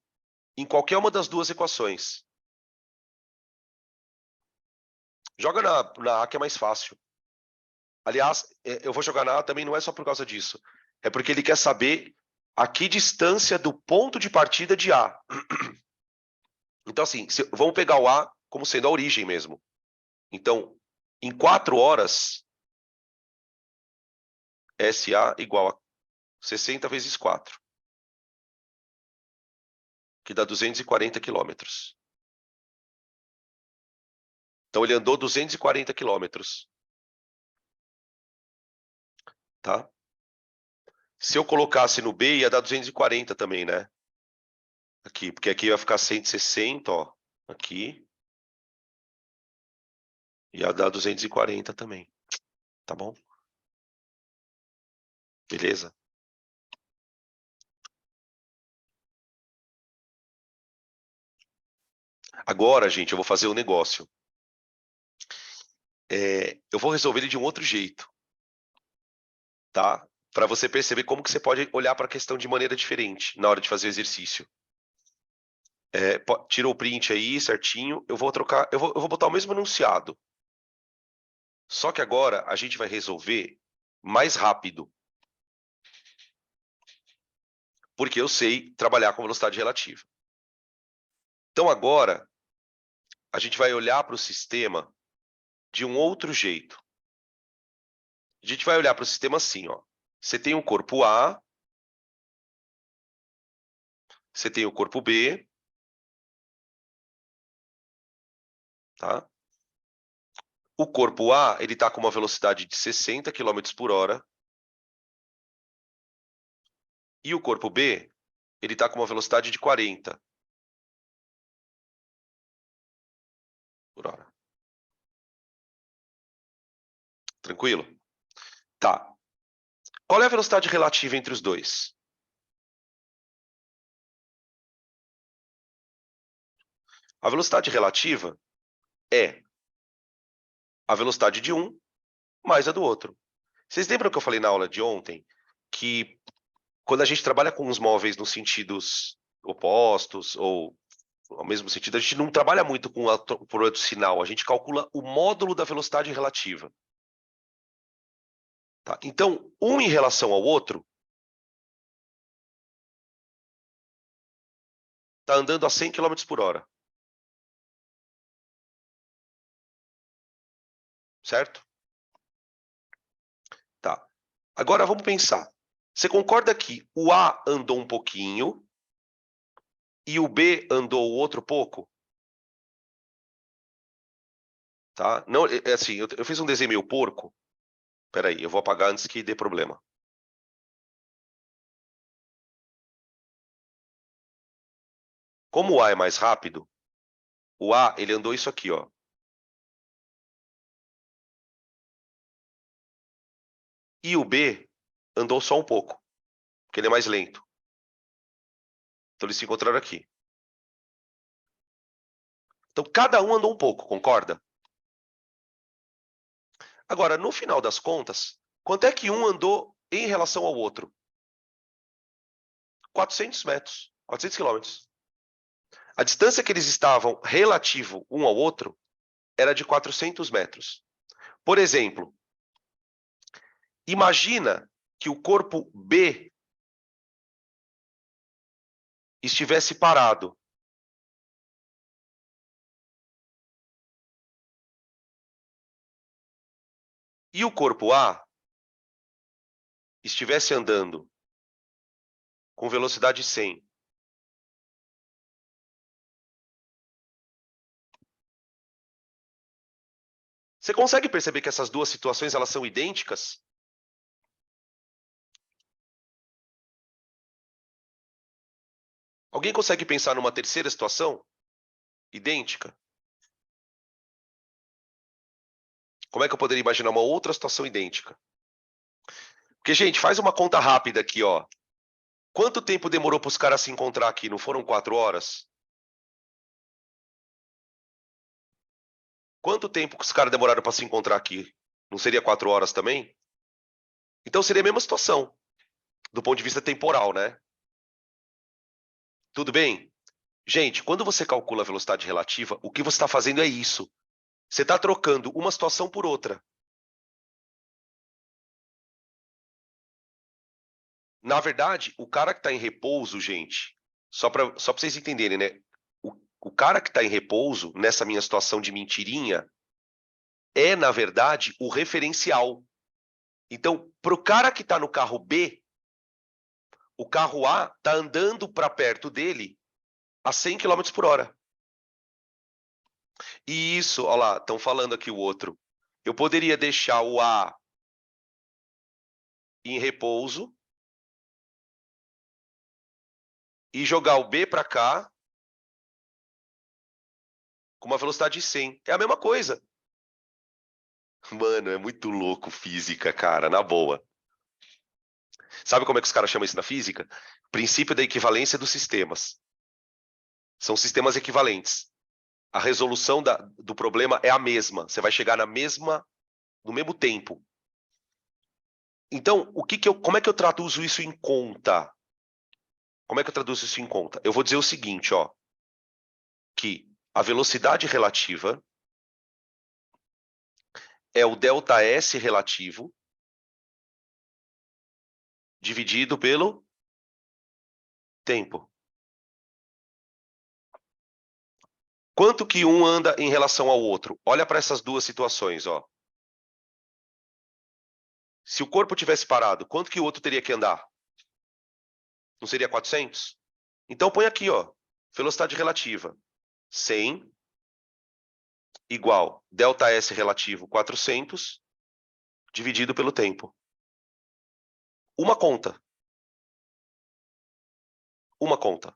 em qualquer uma das duas equações. Joga na A que é mais fácil. Aliás, eu vou jogar na A também não é só por causa disso. É porque ele quer saber a que distância do ponto de partida de A. Então, assim, vamos pegar o A como sendo a origem mesmo. Então, em 4 horas, SA igual a 60 vezes 4, que dá 240 quilômetros. Então, ele andou 240 quilômetros. Tá? Se eu colocasse no B, ia dar 240 também, né? Aqui, porque aqui vai ficar 160, ó. Aqui. Ia dar 240 também. Tá bom? Beleza? Agora, gente, eu vou fazer um negócio. Eu vou resolver ele de um outro jeito, tá? Para você perceber como que você pode olhar para a questão de maneira diferente na hora de fazer o exercício. Tira o print aí certinho. Eu vou trocar, eu vou botar o mesmo enunciado. Só que agora a gente vai resolver mais rápido. Porque eu sei trabalhar com velocidade relativa. Então agora a gente vai olhar para o sistema de um outro jeito. A gente vai olhar para o sistema assim, ó. Você tem o corpo A, você tem o corpo B, tá? O corpo A, ele está com uma velocidade de 60 km por hora. E o corpo B, ele está com uma velocidade de 40 por hora. Tranquilo? Tá. Qual é a velocidade relativa entre os dois? A velocidade relativa é a velocidade de um mais a do outro. Vocês lembram que eu falei na aula de ontem que quando a gente trabalha com os móveis nos sentidos opostos ou ao mesmo sentido, a gente não trabalha muito com o produto sinal, a gente calcula o módulo da velocidade relativa. Tá? Então, um em relação ao outro está andando a 100 km por hora. Certo? Tá. Agora vamos pensar. Você concorda que o A andou um pouquinho e o B andou outro pouco? Tá? Não, é assim, eu fiz um desenho meio porco. Espera aí, eu vou apagar antes que dê problema. Como o A é mais rápido, o A ele andou isso aqui, ó. E o B andou só um pouco, porque ele é mais lento. Então eles se encontraram aqui. Então cada um andou um pouco, concorda? Agora, no final das contas, quanto é que um andou em relação ao outro? 400 metros, 400 quilômetros. A distância que eles estavam relativo um ao outro era de 400 metros. Por exemplo, imagina que o corpo B estivesse parado. E o corpo A estivesse andando com velocidade 100. Você consegue perceber que essas duas situações elas são idênticas? Alguém consegue pensar numa terceira situação? Idêntica? Como é que eu poderia imaginar uma outra situação idêntica? Porque, gente, faz uma conta rápida aqui, ó. Quanto tempo demorou para os caras se encontrar aqui? Não foram 4 horas? Quanto tempo que os caras demoraram para se encontrar aqui? Não seria 4 horas também? Então seria a mesma situação, do ponto de vista temporal, né? Tudo bem? Gente, quando você calcula a velocidade relativa, o que você está fazendo é isso. Você está trocando uma situação por outra. Na verdade, o cara que está em repouso, gente, só para vocês entenderem, né? O cara que está em repouso, nessa minha situação de mentirinha, é, na verdade, o referencial. Então, para o cara que está no carro B, o carro A está andando para perto dele a 100 km por hora. E isso, olha lá, estão falando aqui o outro. Eu poderia deixar o A em repouso e jogar o B para cá com uma velocidade de 100. É a mesma coisa. Mano, é muito louco física, cara, na boa. Sabe como é que os caras chamam isso na física? Princípio da equivalência dos sistemas. São sistemas equivalentes. A resolução do problema é a mesma. Você vai chegar no mesmo tempo. Então, como é que eu traduzo isso em conta? Como é que eu traduzo isso em conta? Eu vou dizer o seguinte, ó, que a velocidade relativa é o ΔS relativo dividido pelo tempo. Quanto que um anda em relação ao outro? Olha para essas duas situações, ó. Se o corpo tivesse parado, quanto que o outro teria que andar? Não seria 400? Então põe aqui, ó, velocidade relativa. 100 igual ΔS relativo 400 dividido pelo tempo. Uma conta. Uma conta.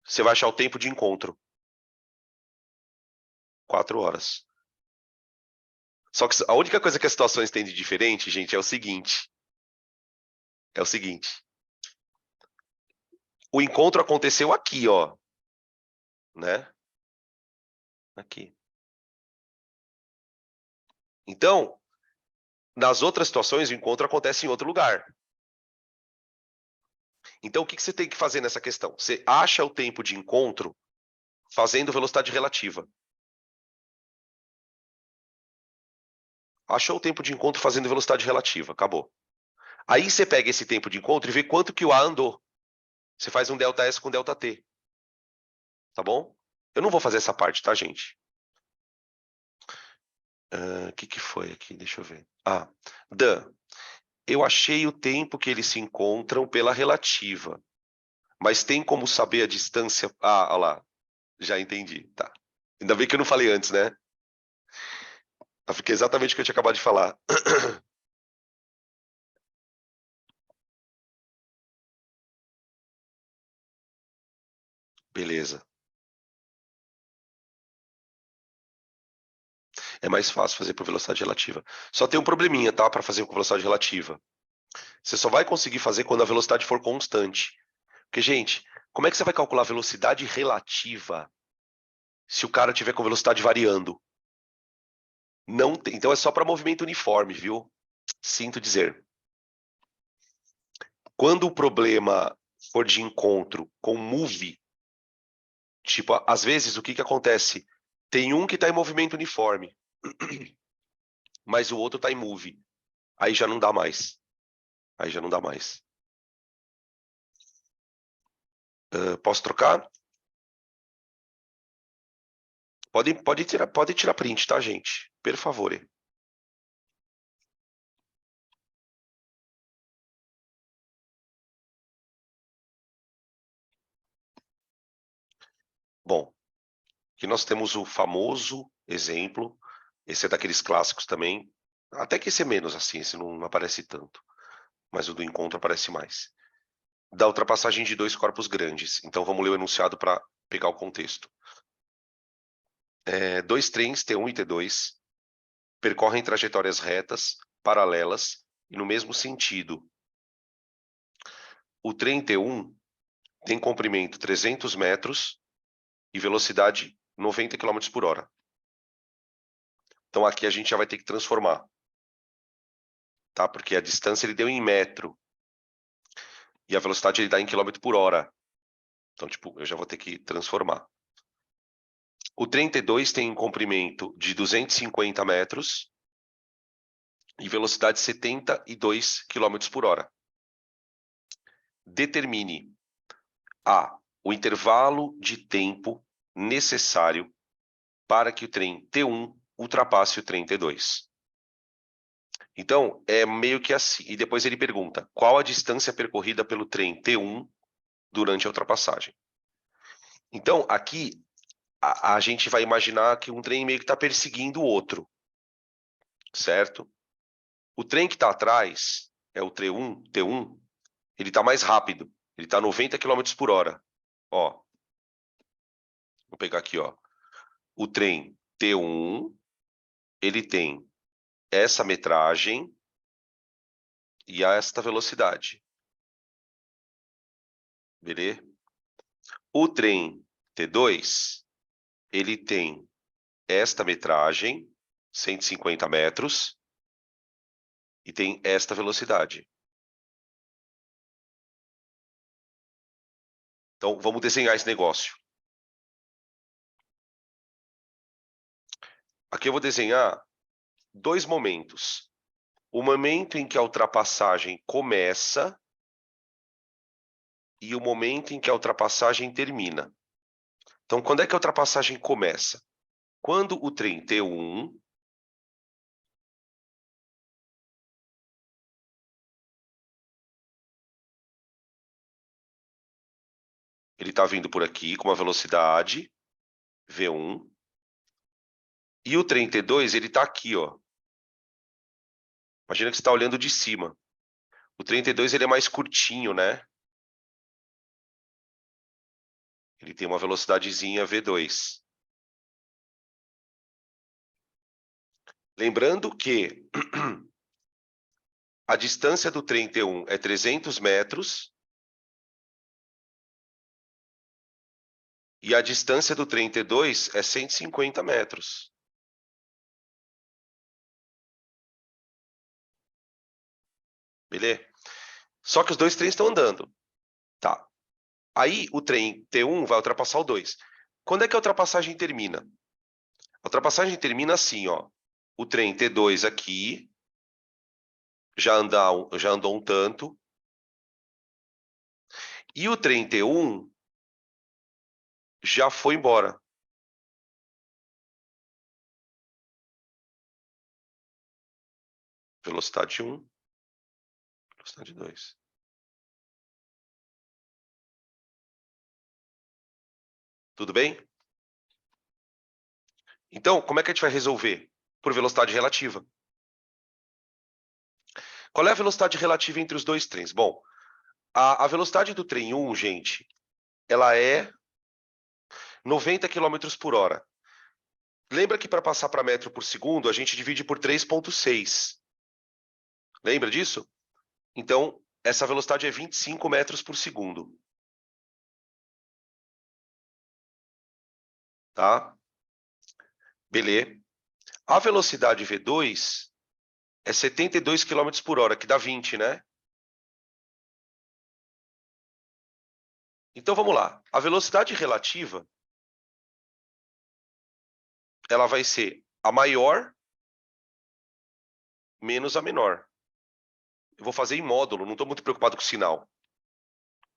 Você vai achar o tempo de encontro. 4 horas. Só que a única coisa que as situações têm de diferente, gente, é o seguinte. É o seguinte. O encontro aconteceu aqui, ó. Né? Aqui. Então, nas outras situações, o encontro acontece em outro lugar. Então, o que você tem que fazer nessa questão? Você acha o tempo de encontro fazendo velocidade relativa. Achou o tempo de encontro fazendo velocidade relativa. Acabou. Aí você pega esse tempo de encontro e vê quanto que o A andou. Você faz um ΔS com ΔT. Tá bom? Eu não vou fazer essa parte, tá, gente? O que foi aqui? Deixa eu ver. Dan, eu achei o tempo que eles se encontram pela relativa. Mas tem como saber a distância? Olha lá. Já entendi. Tá. Ainda bem que eu não falei antes, né? Fiquei exatamente o que eu tinha acabado de falar. Beleza. É mais fácil fazer por velocidade relativa. Só tem um probleminha, tá? Para fazer com velocidade relativa. Você só vai conseguir fazer quando a velocidade for constante. Porque, gente, como é que você vai calcular a velocidade relativa se o cara tiver com velocidade variando? Não tem. Então é só para movimento uniforme, viu? Sinto dizer. Quando o problema for de encontro com move, tipo, às vezes o que acontece? Tem um que está em movimento uniforme, mas o outro está em move. Aí já não dá mais. Aí já não dá mais. Posso trocar? Pode tirar print, tá, gente? Por favor. Bom, aqui nós temos o famoso exemplo. Esse é daqueles clássicos também. Até que esse é menos assim, esse não aparece tanto. Mas o do encontro aparece mais. da ultrapassagem de dois corpos grandes. Então, vamos ler o enunciado para pegar o contexto. Dois trens, T1 e T2, percorrem trajetórias retas, paralelas e no mesmo sentido. O trem T1 tem comprimento 300 metros e velocidade 90 km por hora. Então, aqui a gente já vai ter que transformar, tá? Porque a distância ele deu em metro e a velocidade ele dá em quilômetro por hora. Então, tipo, eu já vou ter que transformar. O trem T2 tem um comprimento de 250 metros e velocidade 72 km por hora. Determine o intervalo de tempo necessário para que o trem T1 ultrapasse o trem T2. Então, é meio que assim. E depois ele pergunta, qual a distância percorrida pelo trem T1 durante a ultrapassagem? Então, aqui, a gente vai imaginar que um trem meio que está perseguindo o outro, certo? O trem que está atrás, é o T1, ele está mais rápido. Ele está 90 km por hora. Ó, vou pegar aqui, ó. O trem T1, ele tem essa metragem e esta velocidade. Beleza? O trem T2, ele tem esta metragem, 150 metros, e tem esta velocidade. Então, vamos desenhar esse negócio. Aqui eu vou desenhar dois momentos. O momento em que a ultrapassagem começa e o momento em que a ultrapassagem termina. Então, quando é que a ultrapassagem começa? Quando o trem T1 ele está vindo por aqui com uma velocidade V1 e o trem T2 ele está aqui, ó. Imagina que você está olhando de cima. O trem T2 ele é mais curtinho, né? Ele tem uma velocidadezinha V2. Lembrando que a distância do trem T1 é 300 metros e a distância do trem T2 é 150 metros. Beleza? Só que os dois trens estão andando. Tá. Aí o trem T1 vai ultrapassar o 2. Quando é que a ultrapassagem termina? A ultrapassagem termina assim, ó. O trem T2 aqui já andou um tanto. E o trem T1 já foi embora. Velocidade 1, velocidade 2. Tudo bem? Então, como é que a gente vai resolver? Por velocidade relativa. Qual é a velocidade relativa entre os dois trens? Bom, a velocidade do trem 1, gente, ela é 90 km por hora. Lembra que para passar para metro por segundo, a gente divide por 3,6. Lembra disso? Então, essa velocidade é 25 metros por segundo. Tá? Beleza. A velocidade V2 é 72 km por hora, que dá 20, né? Então, vamos lá. A velocidade relativa, ela vai ser a maior menos a menor. Eu vou fazer em módulo, não estou muito preocupado com o sinal.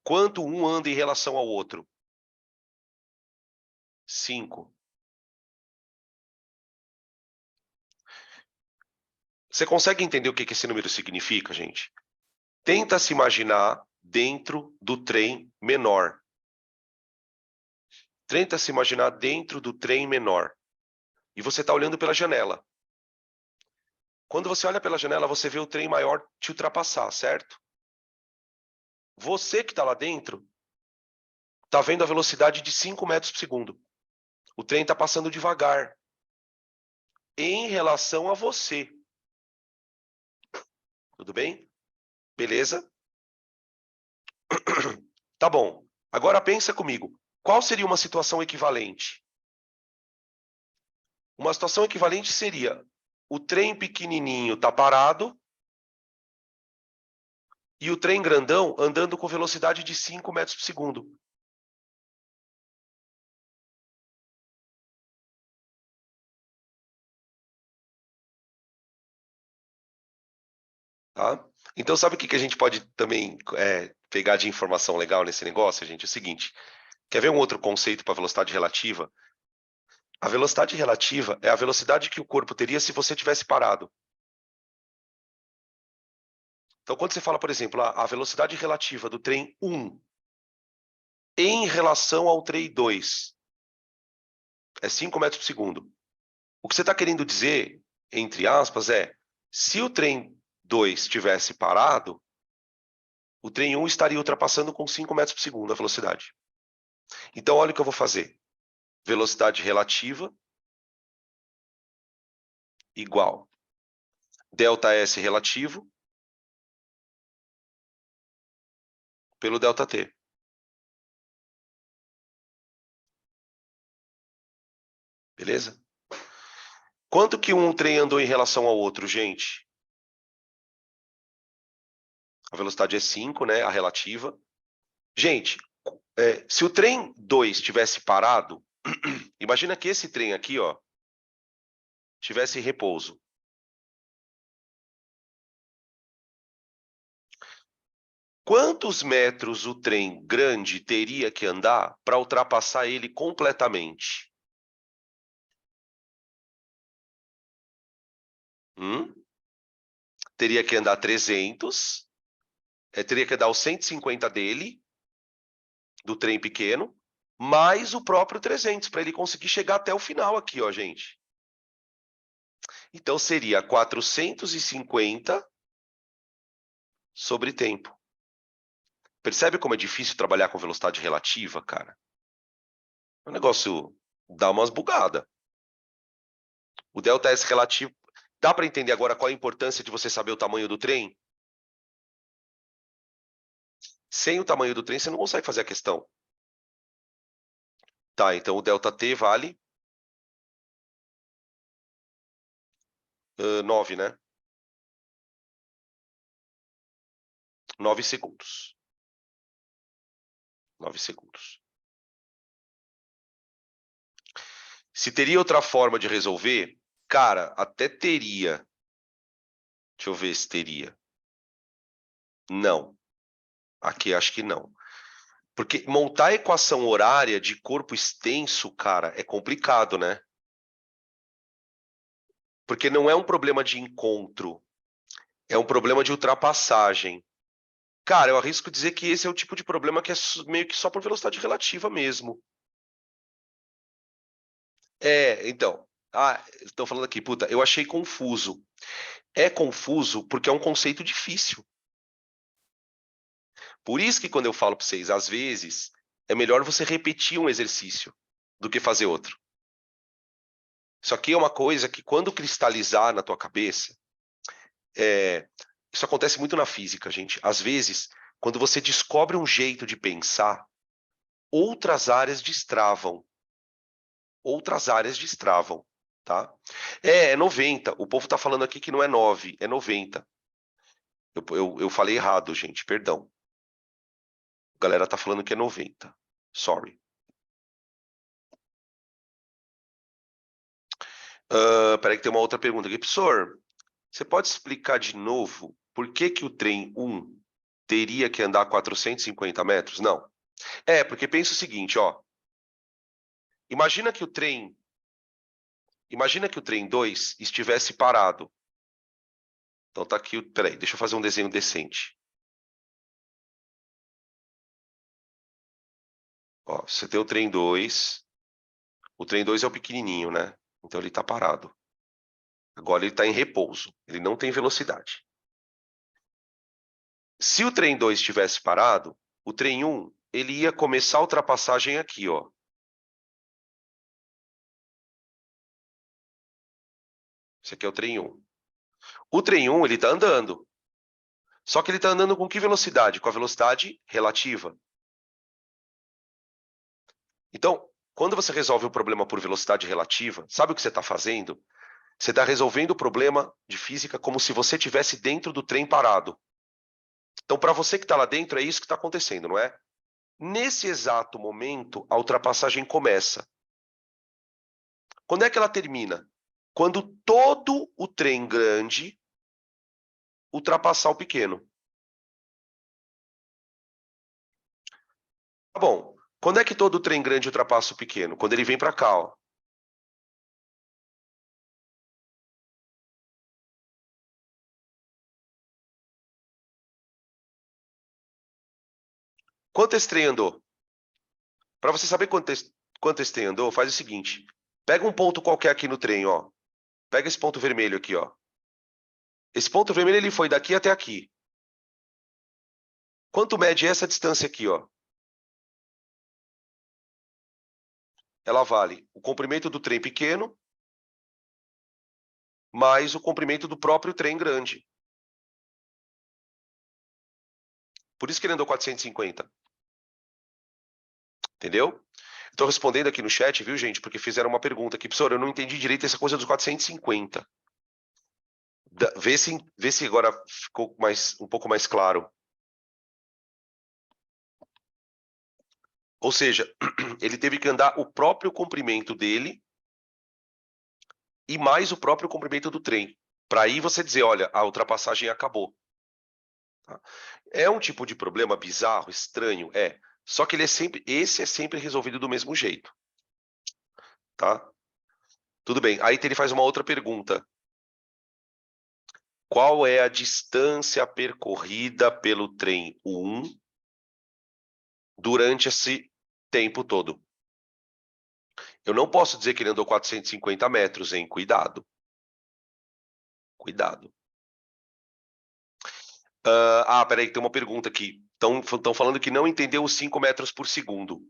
Quanto um anda em relação ao outro? 5. Você consegue entender o que esse número significa, gente? Tenta se imaginar dentro do trem menor. Tenta se imaginar dentro do trem menor. E você está olhando pela janela. Quando você olha pela janela, você vê o trem maior te ultrapassar, certo? Você que está lá dentro está vendo a velocidade de 5 metros por segundo. O trem está passando devagar em relação a você. Tudo bem? Beleza? Tá bom. Agora pensa comigo. Qual seria uma situação equivalente? Uma situação equivalente seria o trem pequenininho tá parado e o trem grandão andando com velocidade de 5 metros por segundo. Tá? Então, sabe o que a gente pode também pegar de informação legal nesse negócio, gente? É o seguinte, quer ver um outro conceito para velocidade relativa? A velocidade relativa é a velocidade que o corpo teria se você tivesse parado. Então, quando você fala, por exemplo, a velocidade relativa do trem 1 em relação ao trem 2 é 5 metros por segundo. O que você está querendo dizer, entre aspas, é se o trem 2 tivesse parado, o trem 1 estaria ultrapassando com 5 metros por segundo a velocidade. Então, olha o que eu vou fazer. Velocidade relativa igual ΔS relativo pelo ΔT. Beleza? Quanto que um trem andou em relação ao outro, gente? A velocidade é 5, né? A relativa. Gente, se o trem 2 tivesse parado, imagina que esse trem aqui, ó, tivesse repouso. Quantos metros o trem grande teria que andar para ultrapassar ele completamente? Teria que andar 300, teria que andar os 150 dele, do trem pequeno, mais o próprio 300, para ele conseguir chegar até o final aqui, ó, gente. Então, seria 450 sobre tempo. Percebe como é difícil trabalhar com velocidade relativa, cara? O negócio dá umas bugadas. O ΔS relativo... Dá para entender agora qual a importância de você saber o tamanho do trem? Sem o tamanho do trem, você não consegue fazer a questão. Tá, então o ΔT vale 9, né? 9 segundos. 9 segundos. Se teria outra forma de resolver, cara, até teria. Deixa eu ver se teria. Não. Aqui acho que não. Porque montar a equação horária de corpo extenso, cara, é complicado, né? Porque não é um problema de encontro, é um problema de ultrapassagem. Cara, eu arrisco dizer que esse é o tipo de problema que é meio que só por velocidade relativa mesmo. Então. Estou falando aqui, puta, eu achei confuso. É confuso porque é um conceito difícil. Por isso que quando eu falo para vocês, às vezes, é melhor você repetir um exercício do que fazer outro. Isso aqui é uma coisa que quando cristalizar na tua cabeça, isso acontece muito na física, gente. Às vezes, quando você descobre um jeito de pensar, outras áreas destravam. Outras áreas destravam, tá? É 90. O povo tá falando aqui que não é 9, é 90. Eu falei errado, gente, perdão. A galera tá falando que é 90. Sorry. Peraí que tem uma outra pergunta aqui. Professor, você pode explicar de novo por que que o trem 1 teria que andar 450 metros? Não. Porque pensa o seguinte, ó. Imagina que o trem 2 estivesse parado. Então tá aqui, peraí, deixa eu fazer um desenho decente. Ó, você tem o trem 2 é o pequenininho, né? Então ele tá parado. Agora ele tá em repouso, ele não tem velocidade. Se o trem 2 estivesse parado, o trem 1, ele ia começar a ultrapassagem aqui, ó. Esse aqui é o trem 1. O trem 1, ele está andando. Só que ele está andando com que velocidade? Com a velocidade relativa. Então, quando você resolve o problema por velocidade relativa, sabe o que você está fazendo? Você está resolvendo o problema de física como se você estivesse dentro do trem parado. Então, para você que está lá dentro, é isso que está acontecendo, não é? Nesse exato momento, a ultrapassagem começa. Quando é que ela termina? Quando todo o trem grande ultrapassar o pequeno. Tá bom. Quando é que todo o trem grande ultrapassa o pequeno? Quando ele vem para cá, ó. Quanto esse trem andou? Para você saber quanto esse trem andou, faz o seguinte. Pega um ponto qualquer aqui no trem, ó. Pega esse ponto vermelho aqui, ó. Esse ponto vermelho ele foi daqui até aqui. Quanto mede essa distância aqui, ó? Ela vale o comprimento do trem pequeno mais o comprimento do próprio trem grande. Por isso que ele andou 450. Entendeu? Estou respondendo aqui no chat, viu, gente? Porque fizeram uma pergunta aqui. Professor, eu não entendi direito essa coisa dos 450. Vê se agora ficou um pouco mais claro. Ou seja, ele teve que andar o próprio comprimento dele e mais o próprio comprimento do trem. Para aí você dizer, olha, a ultrapassagem acabou. Tá? É um tipo de problema bizarro, estranho, é. Só que esse é sempre resolvido do mesmo jeito. Tá? Tudo bem. Aí ele faz uma outra pergunta. Qual é a distância percorrida pelo trem 1 durante esse tempo todo? Eu não posso dizer que ele andou 450 metros, hein? Cuidado. Cuidado. Peraí, tem uma pergunta aqui. Estão falando que não entendeu os 5 metros por segundo.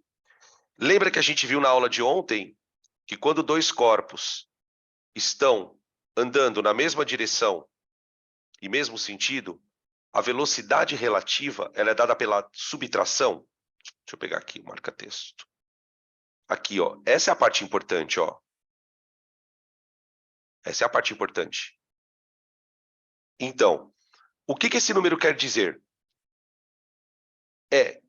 Lembra que a gente viu na aula de ontem que quando dois corpos estão andando na mesma direção e mesmo sentido, a velocidade relativa ela é dada pela subtração? Deixa eu pegar aqui o marca-texto. Aqui, ó. Essa é a parte importante, ó. Essa é a parte importante. Então, o que esse número quer dizer?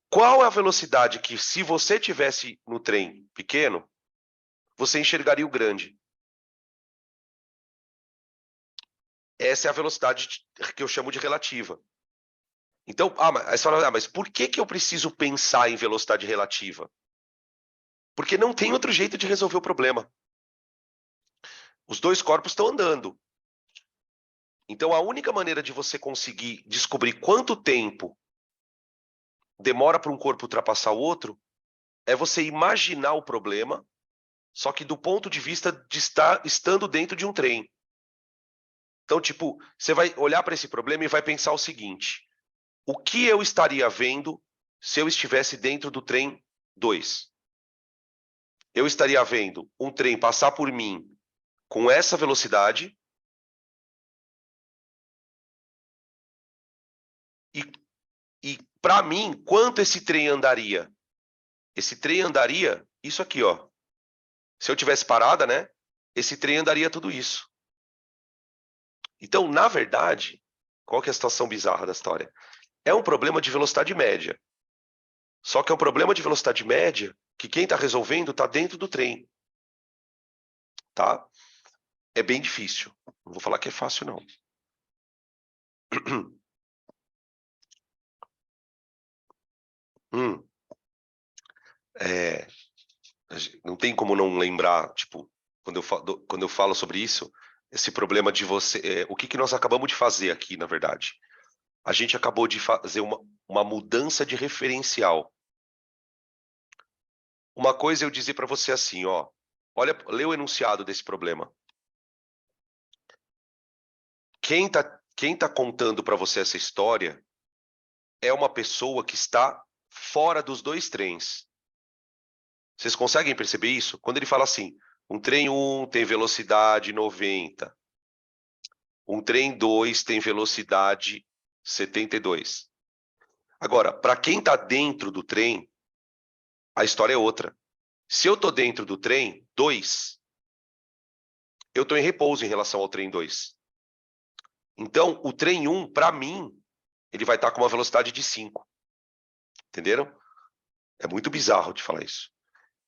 Qual é a velocidade que, se você tivesse no trem pequeno, você enxergaria o grande? Essa é a velocidade que eu chamo de relativa. Então, mas por que eu preciso pensar em velocidade relativa? Porque não tem outro jeito de resolver o problema. Os dois corpos estão andando. Então, a única maneira de você conseguir descobrir quanto tempo demora para um corpo ultrapassar o outro é você imaginar o problema, só que do ponto de vista de estar estando dentro de um trem. Então, tipo, você vai olhar para esse problema e vai pensar o seguinte: o que eu estaria vendo se eu estivesse dentro do trem 2? Eu estaria vendo um trem passar por mim com essa velocidade e para mim, quanto esse trem andaria? Esse trem andaria isso aqui, ó. Se eu tivesse parada, né? Esse trem andaria tudo isso. Então, na verdade, qual que é a situação bizarra da história? É um problema de velocidade média. Só que é um problema de velocidade média que quem está resolvendo está dentro do trem. Tá? É bem difícil. Não vou falar que é fácil, não. É, não tem como não lembrar, tipo, quando eu falo sobre isso, esse problema de você... o que nós acabamos de fazer aqui, na verdade? A gente acabou de fazer uma mudança de referencial. Uma coisa eu dizer para você assim, ó, olha, lê o enunciado desse problema. Quem tá contando para você essa história é uma pessoa que está fora dos dois trens. Vocês conseguem perceber isso? Quando ele fala assim, um trem 1 tem velocidade 90, um trem 2 tem velocidade 72. Agora, para quem está dentro do trem, a história é outra. Se eu estou dentro do trem 2, eu estou em repouso em relação ao trem 2. Então, o trem 1, para mim, ele vai estar com uma velocidade de 5. Entenderam? É muito bizarro de falar isso.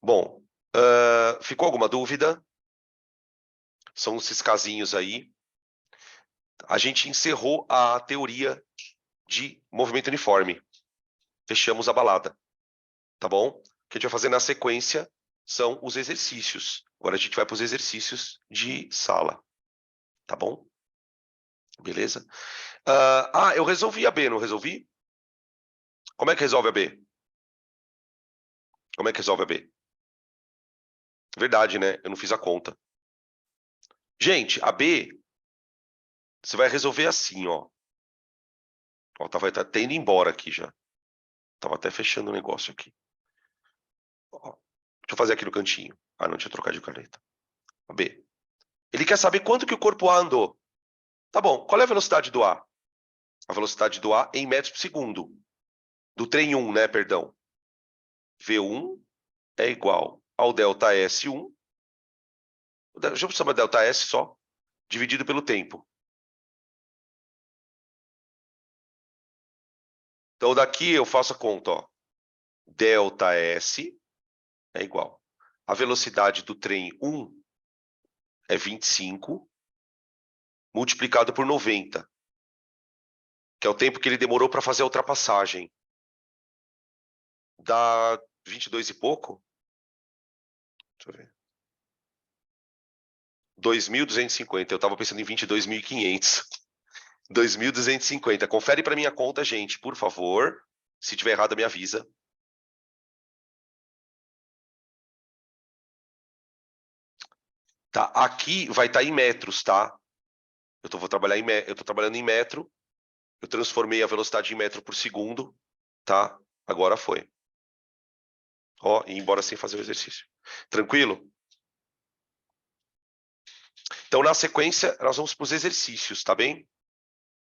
Bom, ficou alguma dúvida? São esses casinhos aí. A gente encerrou a teoria de movimento uniforme. Fechamos a balada. Tá bom? O que a gente vai fazer na sequência são os exercícios. Agora a gente vai para os exercícios de sala. Tá bom? Beleza? Eu resolvi a B, não resolvi? Como é que resolve a B? Como é que resolve a B? Verdade, né? Eu não fiz a conta. Gente, a B, você vai resolver assim, ó. Ó, tava até indo embora aqui já. Tava até fechando o negócio aqui. Ó, deixa eu fazer aqui no cantinho. Ah, não, deixa eu trocar de caneta. A B. Ele quer saber quanto que o corpo A andou. Tá bom, qual é a velocidade do A? A velocidade do A em metros por segundo. Do trem 1, né, perdão. V1 é igual ao delta S1. Deixa eu chamar delta S só. Dividido pelo tempo. Então, daqui eu faço a conta, ó. Delta S é igual. A velocidade do trem 1 é 25, multiplicado por 90, que é o tempo que ele demorou para fazer a ultrapassagem. Dá 22 e pouco? Deixa eu ver. 2.250. Eu estava pensando em 22.500. 2.250. Confere para minha conta, gente, por favor. Se tiver errado, me avisa. Tá? Aqui vai estar em metros, tá? Eu tô trabalhando em metro. Eu transformei a velocidade em metro por segundo, tá? Agora foi. Ó, e embora sem fazer o exercício. Tranquilo? Então, na sequência, nós vamos para os exercícios, tá bem?